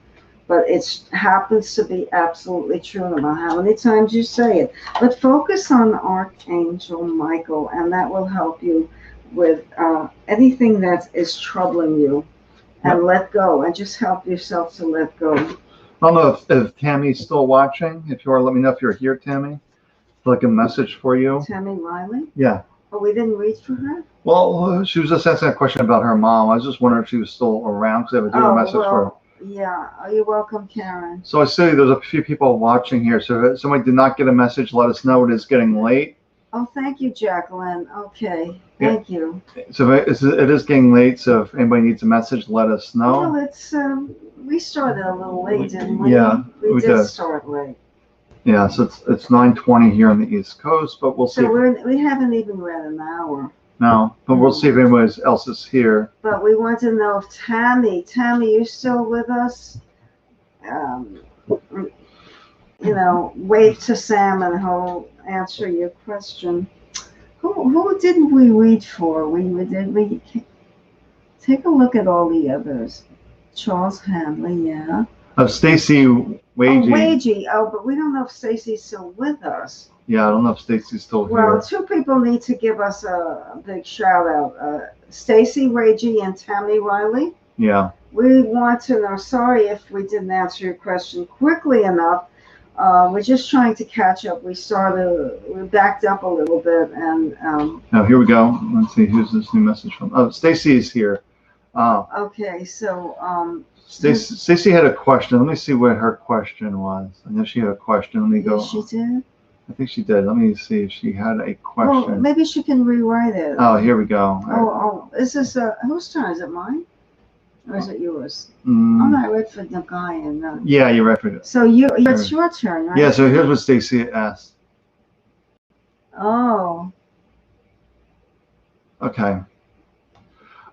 But it happens to be absolutely true, no matter how many times you say it. But focus on Archangel Michael, and that will help you with anything that is troubling you. And let go, and just help yourself to let go. I don't know if Tammy's still watching. If you are, let me know if you're here, Tammy. Like a message for you. Tammy Riley? Yeah. Oh, we didn't read for her? Well, she was just asking a question about her mom. I was just wondering if she was still around because I would do a message for her. Yeah, you're welcome, Karen. So I see there's a few people watching here. So if somebody did not get a message, let us know. It is getting late. Oh, thank you, Jacqueline. Okay, thank you. So it is getting late. So if anybody needs a message, let us know. Well, it's we started a little late, didn't we? Yeah, we did start late. Yeah, so it's 9:20 here on the East Coast, but we'll see. So we haven't even read an hour. No, but we'll see if anybody else is here. But we want to know if Tammy, you still with us? Wave to Sam and he'll answer your question. Who didn't we read for? Did we take a look at all the others? Charles Hanley, yeah. Oh, Stacy Oh, Wagey. Wagey. Oh, but we don't know if Stacy's still with us. Yeah, I don't know if Stacy's still Well, here. two people need to give us a big shout out. Stacy Wagey and Tammy Riley. Yeah. We want to know, sorry if we didn't answer your question quickly enough. We're just trying to catch up. We backed up a little bit, and Now here we go. Let's see, who's this new message from? Oh, Stacy is here. okay, so Stacy had a question. Let me see what her question was. I know she had a question. Let me go. she did. I think she did. Let me see if she had a Well, question. maybe she can rewrite it. Oh, here we go. Oh, is this whose turn? Is it mine? Or is it yours? Oh, no, I read for the guy and. Yeah, you're right for this. So it's your turn, right? Yeah. So here's what Stacy asked. Oh. Okay.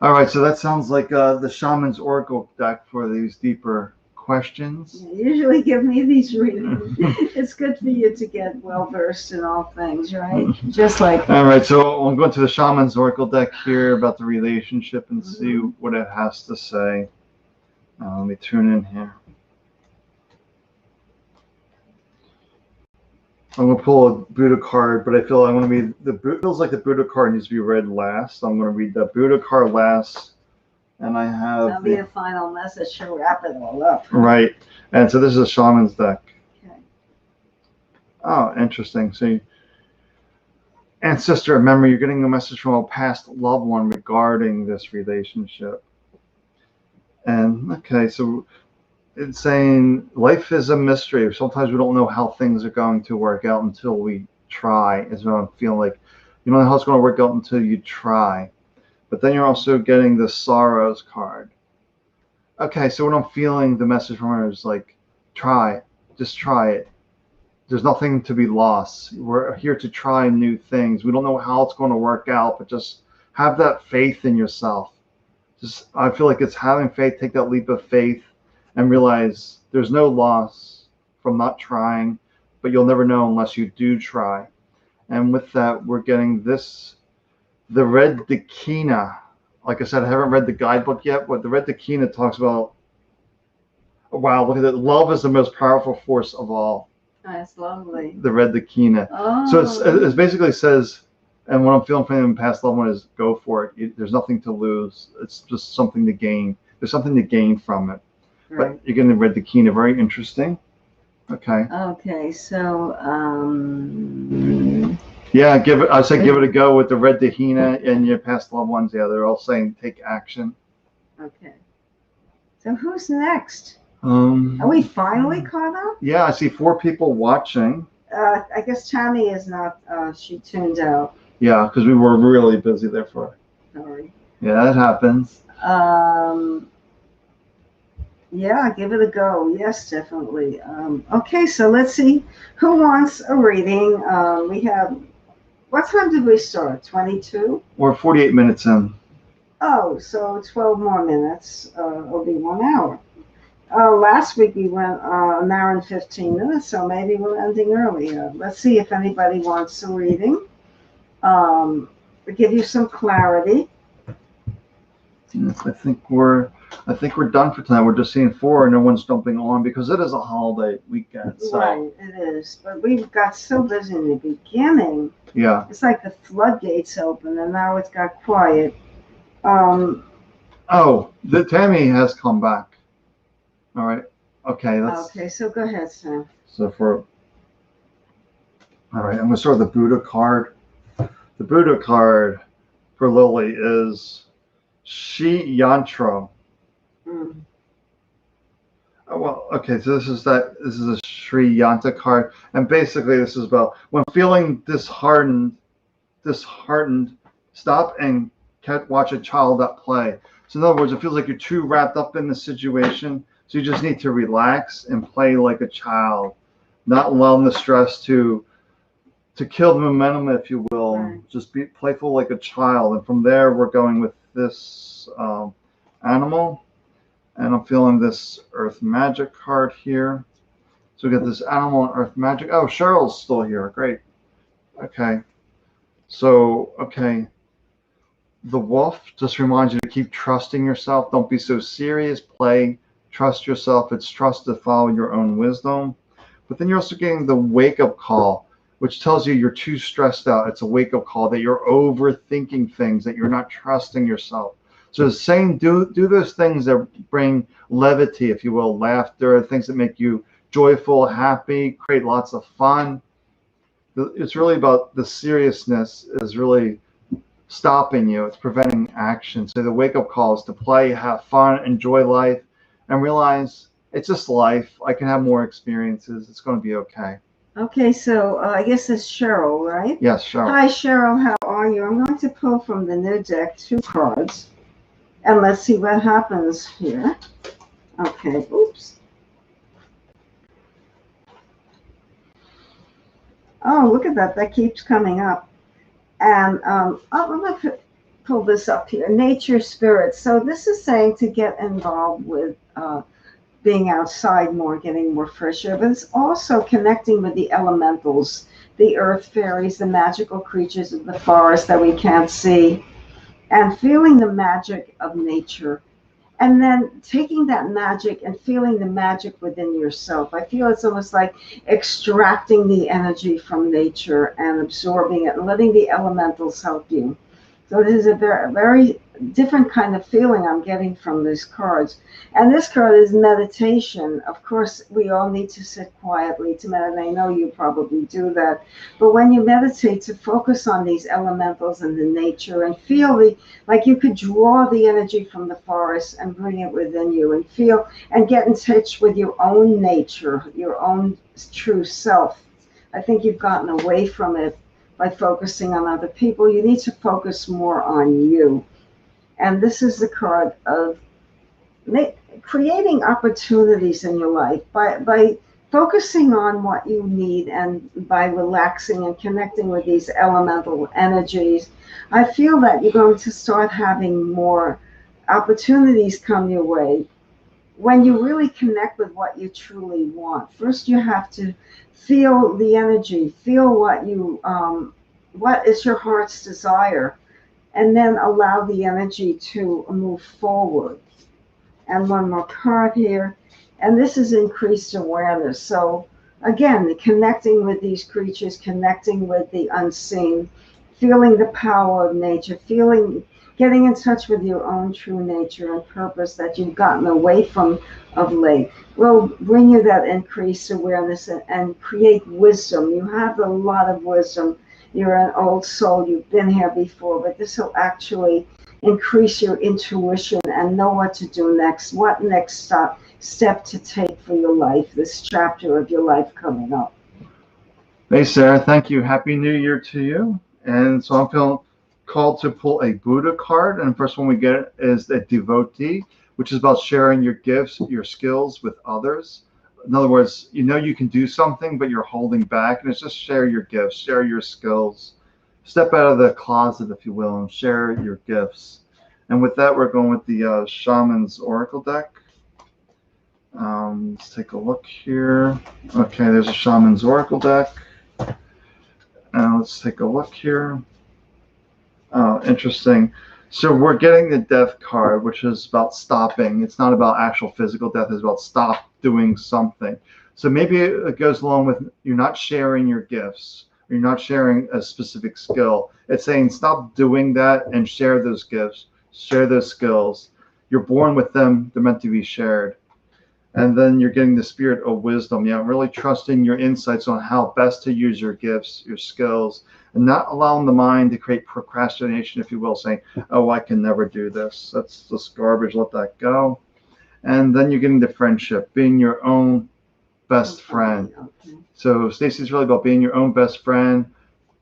All right. So that sounds like the Shaman's Oracle deck for these deeper questions. You usually give me these readings. It's good for you to get well versed in all things, right? Just like. All right. So I'm going to the Shaman's Oracle deck here about the relationship and see what it has to say. Let me tune in here. I'm gonna pull a Buddha card, but I feel I want to be feels like the Buddha card needs to be read last. So I'm gonna read the Buddha card last, and I have That'll be the final message to wrap it all up. Right, and so this is a shaman's deck. Okay. Oh, interesting. So, ancestor, remember, you're getting a message from a past loved one regarding this relationship. And okay, so it's saying life is a mystery. Sometimes we don't know how things are going to work out until we try, is what I'm feeling like. You don't know how it's going to work out until you try. But then you're also getting the sorrows card. Okay, so what I'm feeling, the message from her is like, try, just try it. There's nothing to be lost. We're here to try new things. We don't know how it's going to work out, but just have that faith in yourself. I feel like it's having faith, take that leap of faith and realize there's no loss from not trying, but you'll never know unless you do try. And with that, we're getting this, the Red Dakina. Like I said, I haven't read the guidebook yet, but the Red Dakina talks about, wow, look at that. Love is the most powerful force of all. That's lovely. The Red Dakina. Oh. So it basically says, and what I'm feeling from the past loved one is go for it. There's nothing to lose. It's just something to gain. There's something to gain from it. Right. But you're getting the Red Dakina. Very interesting. Okay. Okay, so yeah, give it. I say give it a go with the Red Dakina and your past loved ones. Yeah, they're all saying take action. Okay. So who's next? Are we finally caught up? Yeah, I see 4 people watching. I guess Tammy is not. She tuned out. Yeah, because we were really busy there for. Sorry. Yeah, that happens. Yeah, give it a go. Yes, definitely. Okay, so let's see who wants a reading. We have. What time did we start? 22? We're 48 minutes in. Oh, so 12 more minutes. It'll be 1 hour. Last week we went an hour and 15 minutes, so maybe we're ending early. Let's see if anybody wants a reading. To give you some clarity. Yes, I think we're done for tonight. We're just seeing 4 and no one's jumping on because it is a holiday weekend. So. Right, it is. But we got so busy in the beginning. Yeah. It's like the floodgates open and now it's got quiet. Oh, the Tammy has come back. All right. Okay. Okay, so go ahead, Sam. So all right, I'm going to start with the Buddha card. The Buddha card for Lily is Shi Yantro. Oh, well, okay, so this is a Sri Yanta card. And basically this is about when feeling disheartened, stop and watch a child at play. So in other words, it feels like you're too wrapped up in the situation. So you just need to relax and play like a child, not allowing the stress to kill the momentum, if you will. Right. Just be playful like a child. And from there, we're going with this animal. And I'm feeling this Earth Magic card here. So we got this animal and Earth Magic. Oh, Cheryl's still here. Great. Okay. So, okay. The wolf just reminds you to keep trusting yourself. Don't be so serious. Play trust yourself. It's trust to follow your own wisdom. But then you're also getting the wake-up call, which tells you you're too stressed out. It's a wake-up call that you're overthinking things, that you're not trusting yourself. So it's saying do those things that bring levity, if you will, laughter, things that make you joyful, happy, create lots of fun. It's really about the seriousness is really stopping you. It's preventing action. So the wake-up call is to play, have fun, enjoy life, and realize it's just life. I can have more experiences. It's going to be okay. Okay, so I guess it's Cheryl, right? Yes, Cheryl. Hi, Cheryl. How are you? I'm going to pull from the new deck 2 cards, and let's see what happens here. Okay, oops. Oh, look at that. That keeps coming up. And I'm going to pull this up here. Nature spirit. So this is saying to get involved with being outside more, getting more fresh air, but it's also connecting with the elementals, the earth fairies, the magical creatures of the forest that we can't see, and feeling the magic of nature. And then taking that magic and feeling the magic within yourself. I feel it's almost like extracting the energy from nature and absorbing it and letting the elementals help you. So this is a very, very different kind of feeling I'm getting from these cards. And this card is meditation. Of course, we all need to sit quietly to meditate. I know you probably do that. But when you meditate, to focus on these elementals and the nature and feel like you could draw the energy from the forest and bring it within you and feel and get in touch with your own nature, your own true self. I think you've gotten away from it by focusing on other people. You need to focus more on you. And this is the card of creating opportunities in your life by focusing on what you need and by relaxing and connecting with these elemental energies. I feel that you're going to start having more opportunities come your way when you really connect with what you truly want. First, you have to feel the energy, feel what is your heart's desire, and then allow the energy to move forward. And one more card here, and this is increased awareness. So again, connecting with these creatures, connecting with the unseen, feeling the power of nature, getting in touch with your own true nature and purpose that you've gotten away from of late will bring you that increased awareness and create wisdom. You have a lot of wisdom. You're an old soul. You've been here before, but this will actually increase your intuition and know what to do next, what next step to take for your life, this chapter of your life coming up. Hey, Sarah, thank you. Happy New Year to you. And so I'm feeling called to pull a Buddha card. And the first one we get is a devotee, which is about sharing your gifts, your skills with others. In other words, you know you can do something, but you're holding back. And it's just share your gifts, share your skills. Step out of the closet, if you will, and share your gifts. And with that, we're going with the Shaman's Oracle deck. Let's take a look here. Okay, there's a Shaman's Oracle deck. Let's take a look here. Oh, interesting. So we're getting the death card, which is about stopping. It's not about actual physical death. It's about stop doing something. So maybe it goes along with you're not sharing your gifts. You're not sharing a specific skill. It's saying stop doing that and share those gifts, share those skills. You're born with them. They're meant to be shared. And then you're getting the spirit of wisdom. Really trusting your insights on how best to use your gifts, your skills, and not allowing the mind to create procrastination, if you will, saying, oh, I can never do this. That's just garbage. Let that go. And then you're getting the friendship, being your own best friend. Okay. So Stacey's really about being your own best friend,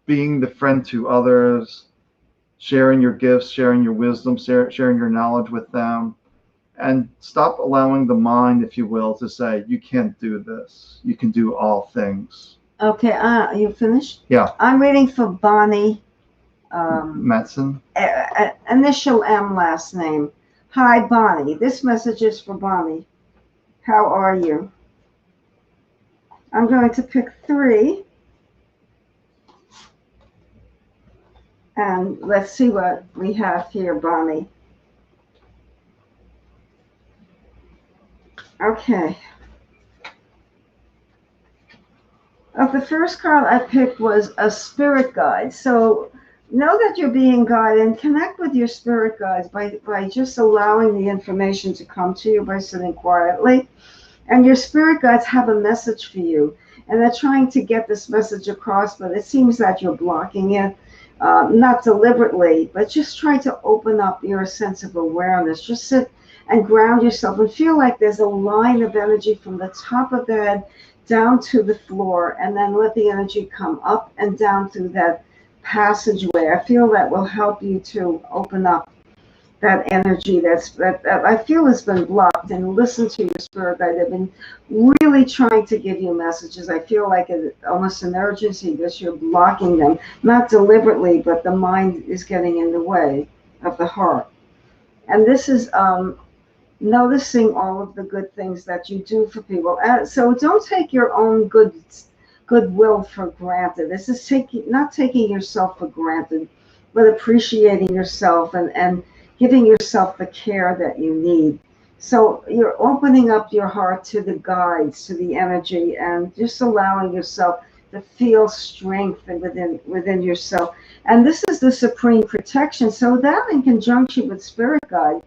being the friend to others, sharing your gifts, sharing your wisdom, sharing your knowledge with them. And stop allowing the mind, if you will, to say, you can't do this. You can do all things. Okay, you finished? Yeah. I'm reading for Bonnie. Matson? Initial M, last name. Hi, Bonnie. This message is for Bonnie. How are you? I'm going to pick 3. And let's see what we have here, Bonnie. Okay. The first card I picked was a spirit guide. So know that you're being guided and connect with your spirit guides by just allowing the information to come to you by sitting quietly. And your spirit guides have a message for you. And they're trying to get this message across, but it seems that you're blocking it. Not deliberately, but just try to open up your sense of awareness. Just sit and ground yourself and feel like there's a line of energy from the top of the head down to the floor, and then let the energy come up and down through that passageway. I feel that will help you to open up that energy that I feel has been blocked, and listen to your spirit guide. They've been really trying to give you messages. I feel like almost an urgency because you're blocking them, not deliberately, but the mind is getting in the way of the heart. And this is noticing all of the good things that you do for people. So don't take your own goodwill for granted. This is not taking yourself for granted, but appreciating yourself and giving yourself the care that you need. So you're opening up your heart to the guides, to the energy, and just allowing yourself to feel strength within yourself. And this is the supreme protection. So that, in conjunction with spirit guide,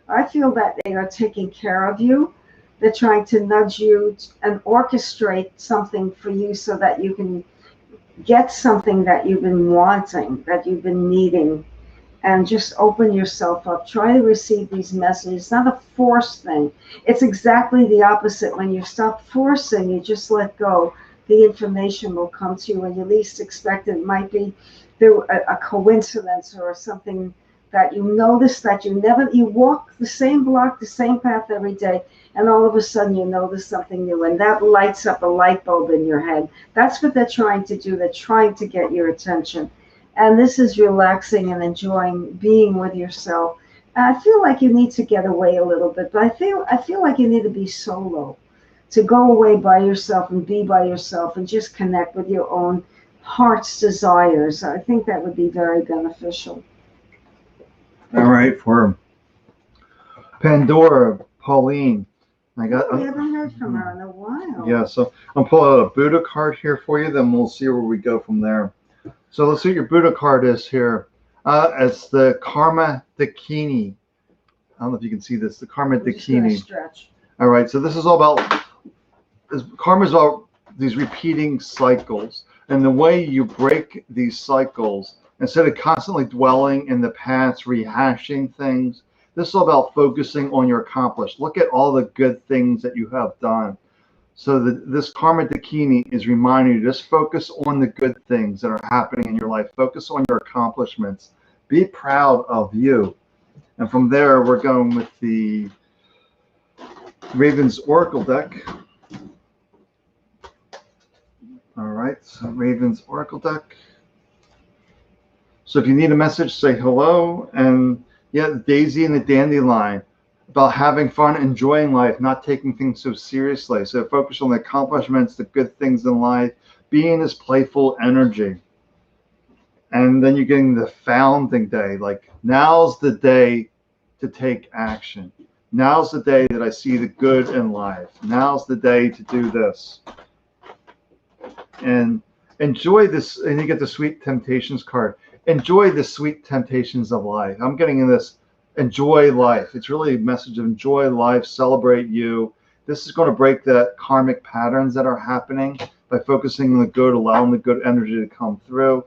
I feel that they are taking care of you. They're trying to nudge you and orchestrate something for you so that you can get something that you've been wanting, that you've been needing, and just open yourself up. Try to receive these messages. It's not a forced thing. It's exactly the opposite. When you stop forcing, you just let go. The information will come to you when you least expect it. It might be through a coincidence or something that you notice that you walk the same block, the same path every day, and all of a sudden you notice something new, and that lights up a light bulb in your head. That's what they're trying to do. They're trying to get your attention. And this is relaxing and enjoying being with yourself. And I feel like you need to get away a little bit, but I feel like you need to be solo, to go away by yourself and be by yourself and just connect with your own heart's desires. I think that would be very beneficial. All right, for Pandora, Pauline. We haven't heard from her in a while. Yeah, so I'll pull out a Buddha card here for you, then we'll see where we go from there. So let's see what your Buddha card is here. It's the Karma Dakini. I don't know if you can see this, the Karma Dakini. Stretch. All right, so this is all about, karma is about these repeating cycles. And the way you break these cycles, instead of constantly dwelling in the past, rehashing things, this is all about focusing on your accomplished. Look at all the good things that you have done. So this Karma Dakini is reminding you, just focus on the good things that are happening in your life. Focus on your accomplishments. Be proud of you. And from there, we're going with the Raven's Oracle deck. All right, so Raven's Oracle deck. So if you need a message, say hello. And yeah, Daisy and the Dandelion, about having fun, enjoying life, not taking things so seriously. So focus on the accomplishments, the good things in life, being this playful energy. And then you're getting the founding day, like now's the day to take action. Now's the day that I see the good in life. Now's the day to do this. And enjoy this, and you get the Sweet Temptations card. Enjoy the sweet temptations of life. I'm getting in this, enjoy life. It's really a message of enjoy life, celebrate you. This is going to break the karmic patterns that are happening by focusing on the good, allowing the good energy to come through.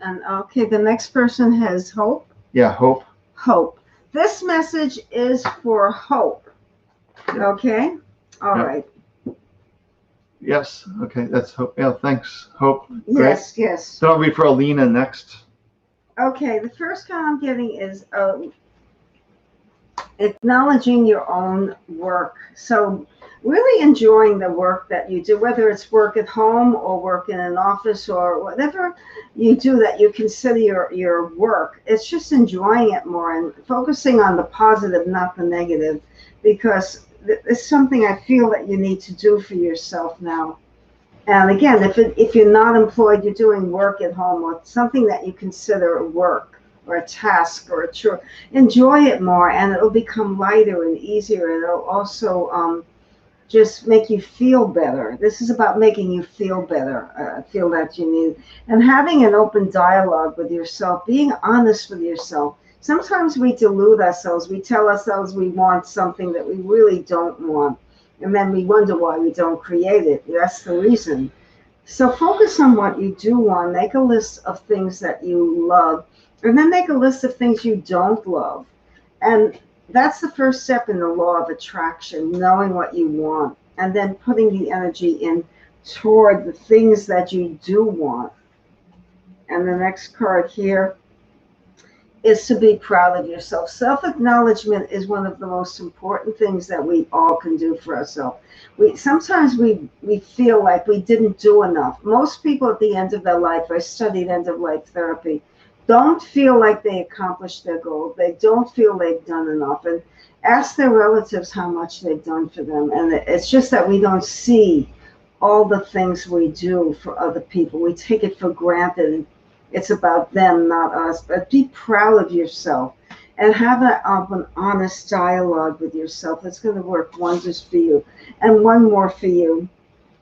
And okay, the next person has Hope. Yeah, Hope. Hope. This message is for Hope. Okay? All right. Yes. Okay, that's Hope. Yeah, thanks, Hope. Yes, great. Yes. So I'll read for Alina next. Okay, the first card I'm getting is acknowledging your own work. So really enjoying the work that you do, whether it's work at home or work in an office or whatever you do that you consider your work. It's just enjoying it more and focusing on the positive, not the negative, because it's something I feel that you need to do for yourself now. And again, if you're not employed, you're doing work at home or something that you consider work. or a task or a chore. Enjoy it more, and it'll become lighter and easier. It'll also just make you feel better. This is about making you feel better, feel that you need, and having an open dialogue with yourself, being honest with yourself. Sometimes we delude ourselves. We tell ourselves we want something that we really don't want, and then we wonder why we don't create it. That's the reason. So focus on what you do want. Make a list of things that you love, and then make a list of things you don't love. And that's the first step in the law of attraction, knowing what you want, and then putting the energy in toward the things that you do want. And the next card here is to be proud of yourself. Self-acknowledgement is one of the most important things that we all can do for ourselves. Sometimes we feel like we didn't do enough. Most people at the end of their life, I studied end-of-life therapy, don't feel like they accomplished their goal. They don't feel they've done enough. And ask their relatives how much they've done for them. And it's just that we don't see all the things we do for other people. We take it for granted. It's about them, not us. But be proud of yourself and have an honest dialogue with yourself. It's going to work wonders for you. And one more for you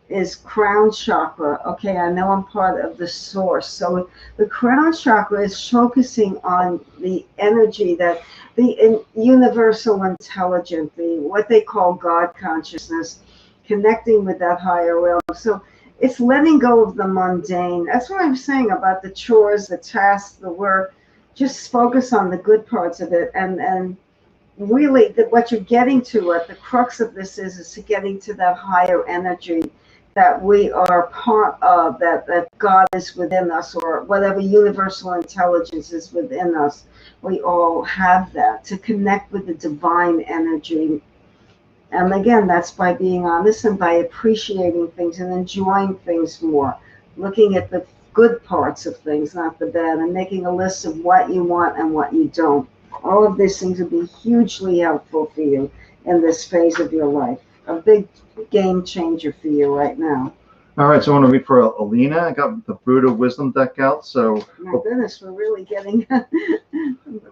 is crown chakra. Okay, I know I'm part of the source. So the crown chakra is focusing on the energy that the universal intelligence, what they call God consciousness, connecting with that higher realm. So it's letting go of the mundane. That's what I'm saying about the chores, the tasks, the work. Just focus on the good parts of it, and really what you're getting to, at the crux of this is to getting to that higher energy that we are part of, that God is within us, or whatever universal intelligence is within us. We all have that, to connect with the divine energy. And again, that's by being honest and by appreciating things and enjoying things more, looking at the good parts of things, not the bad, and making a list of what you want and what you don't. All of these things will be hugely helpful for you in this phase of your life. A big game changer for you right now. All right, so I want to read for Alina. I got the Buddha Wisdom deck out. So my goodness, we're really getting.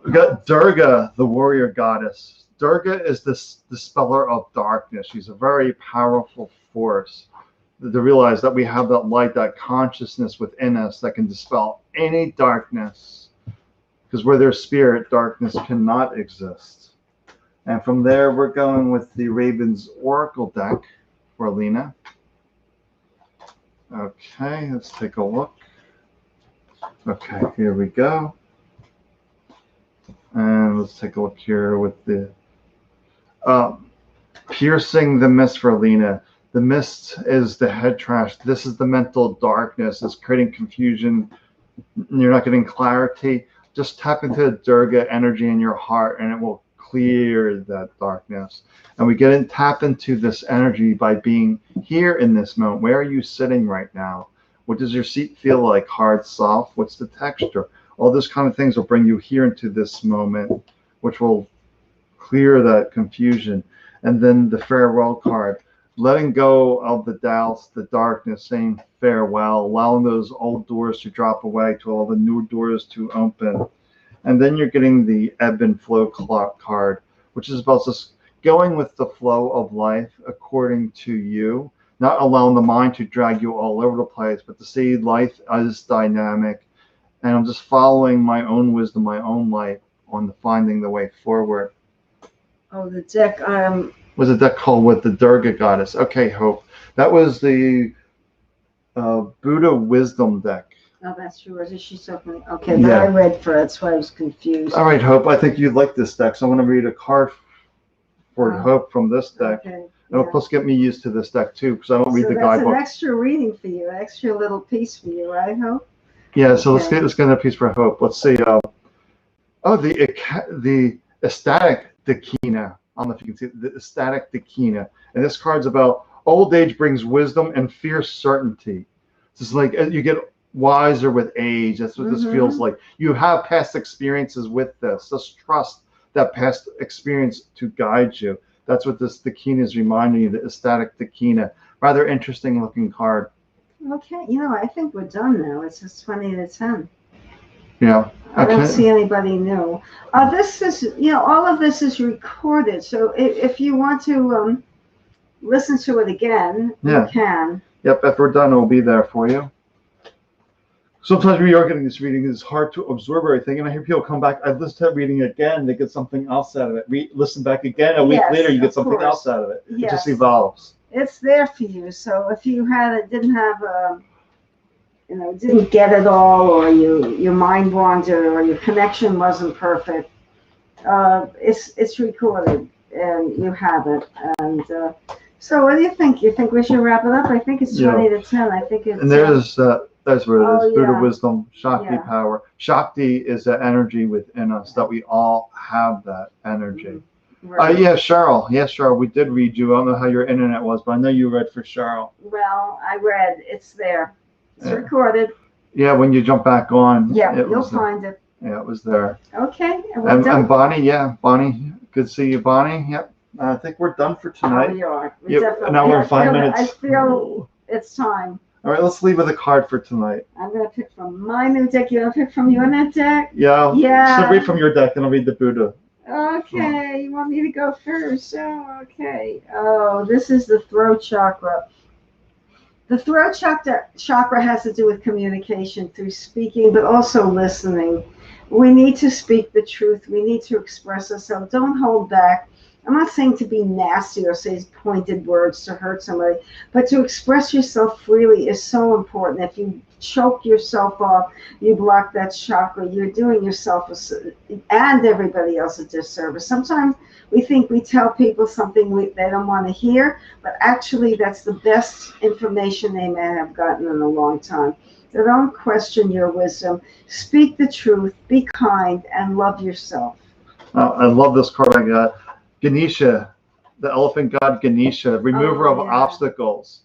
We got Durga, the warrior goddess. Durga is the dispeller of darkness. She's a very powerful force. To realize that we have that light, that consciousness within us that can dispel any darkness. Because where there's spirit, darkness cannot exist. And from there, we're going with the Raven's Oracle deck for Alina. Okay, let's take a look. Okay, here we go. And let's take a look here with the piercing the mist for Alina. The mist is the head trash. This is the mental darkness. It's creating confusion. You're not getting clarity. Just tap into the Durga energy in your heart, and it will clear that darkness. And we tap into this energy by being here in this moment. Where are you sitting right now? What does your seat feel like? Hard, soft? What's the texture? All those kind of things will bring you here into this moment, which will clear that confusion. And then the farewell card, letting go of the doubts, the darkness, saying farewell, allowing those old doors to drop away, to all the new doors to open. And then you're getting the ebb and flow card, which is about just going with the flow of life according to you, not allowing the mind to drag you all over the place, but to see life as dynamic. And I'm just following my own wisdom, my own light on finding the way forward. Oh, the deck. Was a deck called with the Durga goddess. Okay, Hope. That was the Buddha Wisdom deck. Oh, that's yours. Is she something? Okay, but yeah. I read for it. That's why I was confused. All right, Hope. I think you'd like this deck, so I'm going to read a card for Hope from this deck. Okay. It'll plus get me used to this deck too, because I don't read the guidebook. So that's an extra reading for you, an extra little piece for you, right, Hope? Yeah. So let's get a piece for Hope. Let's see. The ecstatic Dakina. I don't know if you can see the ecstatic Dakina, and this card's about old age brings wisdom and fierce certainty. It's like you get wiser with age. That's what this feels like. You have past experiences with this. Just trust that past experience to guide you. That's what this Dakina is reminding you, the ecstatic Dakina. Rather interesting looking card. Okay, I think we're done now. It's just 20 to 10. Yeah. I don't Okay. see anybody new. This is, all of this is recorded. So if you want to listen to it again, you Yeah. can. Yep. If we're done, it'll be there for you. Sometimes we are getting this reading. It's hard to absorb everything, and I hear people come back. I listen to that reading again. They get something else out of it. Listen back again. A week Yes, later, you get of something course. else out of it. It Yes. just evolves. It's there for you. So if you didn't have didn't get it all, or your mind wandered, or your connection wasn't perfect, it's recorded and you have it. And so, what do you think? You think we should wrap it up? I think it's 20 to 10. I think it's. And that's where it is. Buddha yeah. wisdom, Shakti power. Shakti is that energy within us that we all have that energy. Right. Yeah, Cheryl. Yes, Cheryl. We did read you. I don't know how your internet was, but I know you read for Cheryl. Well, I read. It's there. It's recorded. Yeah, when you jump back on. Yeah, you'll find it. Yeah, it was there. Okay. And Bonnie, Bonnie. Good to see you, Bonnie. Yep. I think we're done for tonight. Oh, we are. Now we're in 5 minutes. I feel it's time. All right, let's leave with a card for tonight. I'm going to pick from my new deck. You want to pick from your net deck? Yeah. Yeah. So read from your deck, and I'll read the Buddha. Okay. You want me to go first? Oh, okay. Oh, this is the throat chakra. The throat chakra has to do with communication through speaking, but also listening. We need to speak the truth. We need to express ourselves. Don't hold back. I'm not saying to be nasty or say pointed words to hurt somebody, but to express yourself freely is so important. If you choke yourself off, you block that chakra, you're doing yourself and everybody else a disservice. Sometimes we think we tell people something they don't want to hear, but actually that's the best information they may have gotten in a long time. So don't question your wisdom. Speak the truth, be kind, and love yourself. I love this card I got. Ganesha, the elephant god Ganesha, remover of obstacles.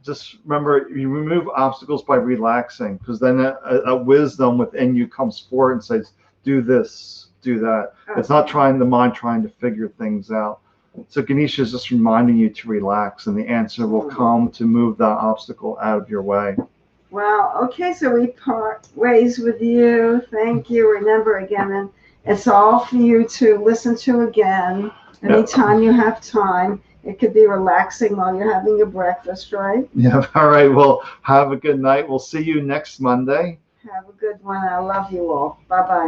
Just remember, you remove obstacles by relaxing, because then a wisdom within you comes forward and says, do this, do that. It's not the mind trying to figure things out. So Ganesha is just reminding you to relax, and the answer will come to move that obstacle out of your way. Wow. Okay, so we part ways with you. Thank you. Remember again, and it's all for you to listen to again anytime you have time. It could be relaxing while you're having your breakfast, right? Yeah. All right. Well, have a good night. We'll see you next Monday. Have a good one. I love you all. Bye-bye.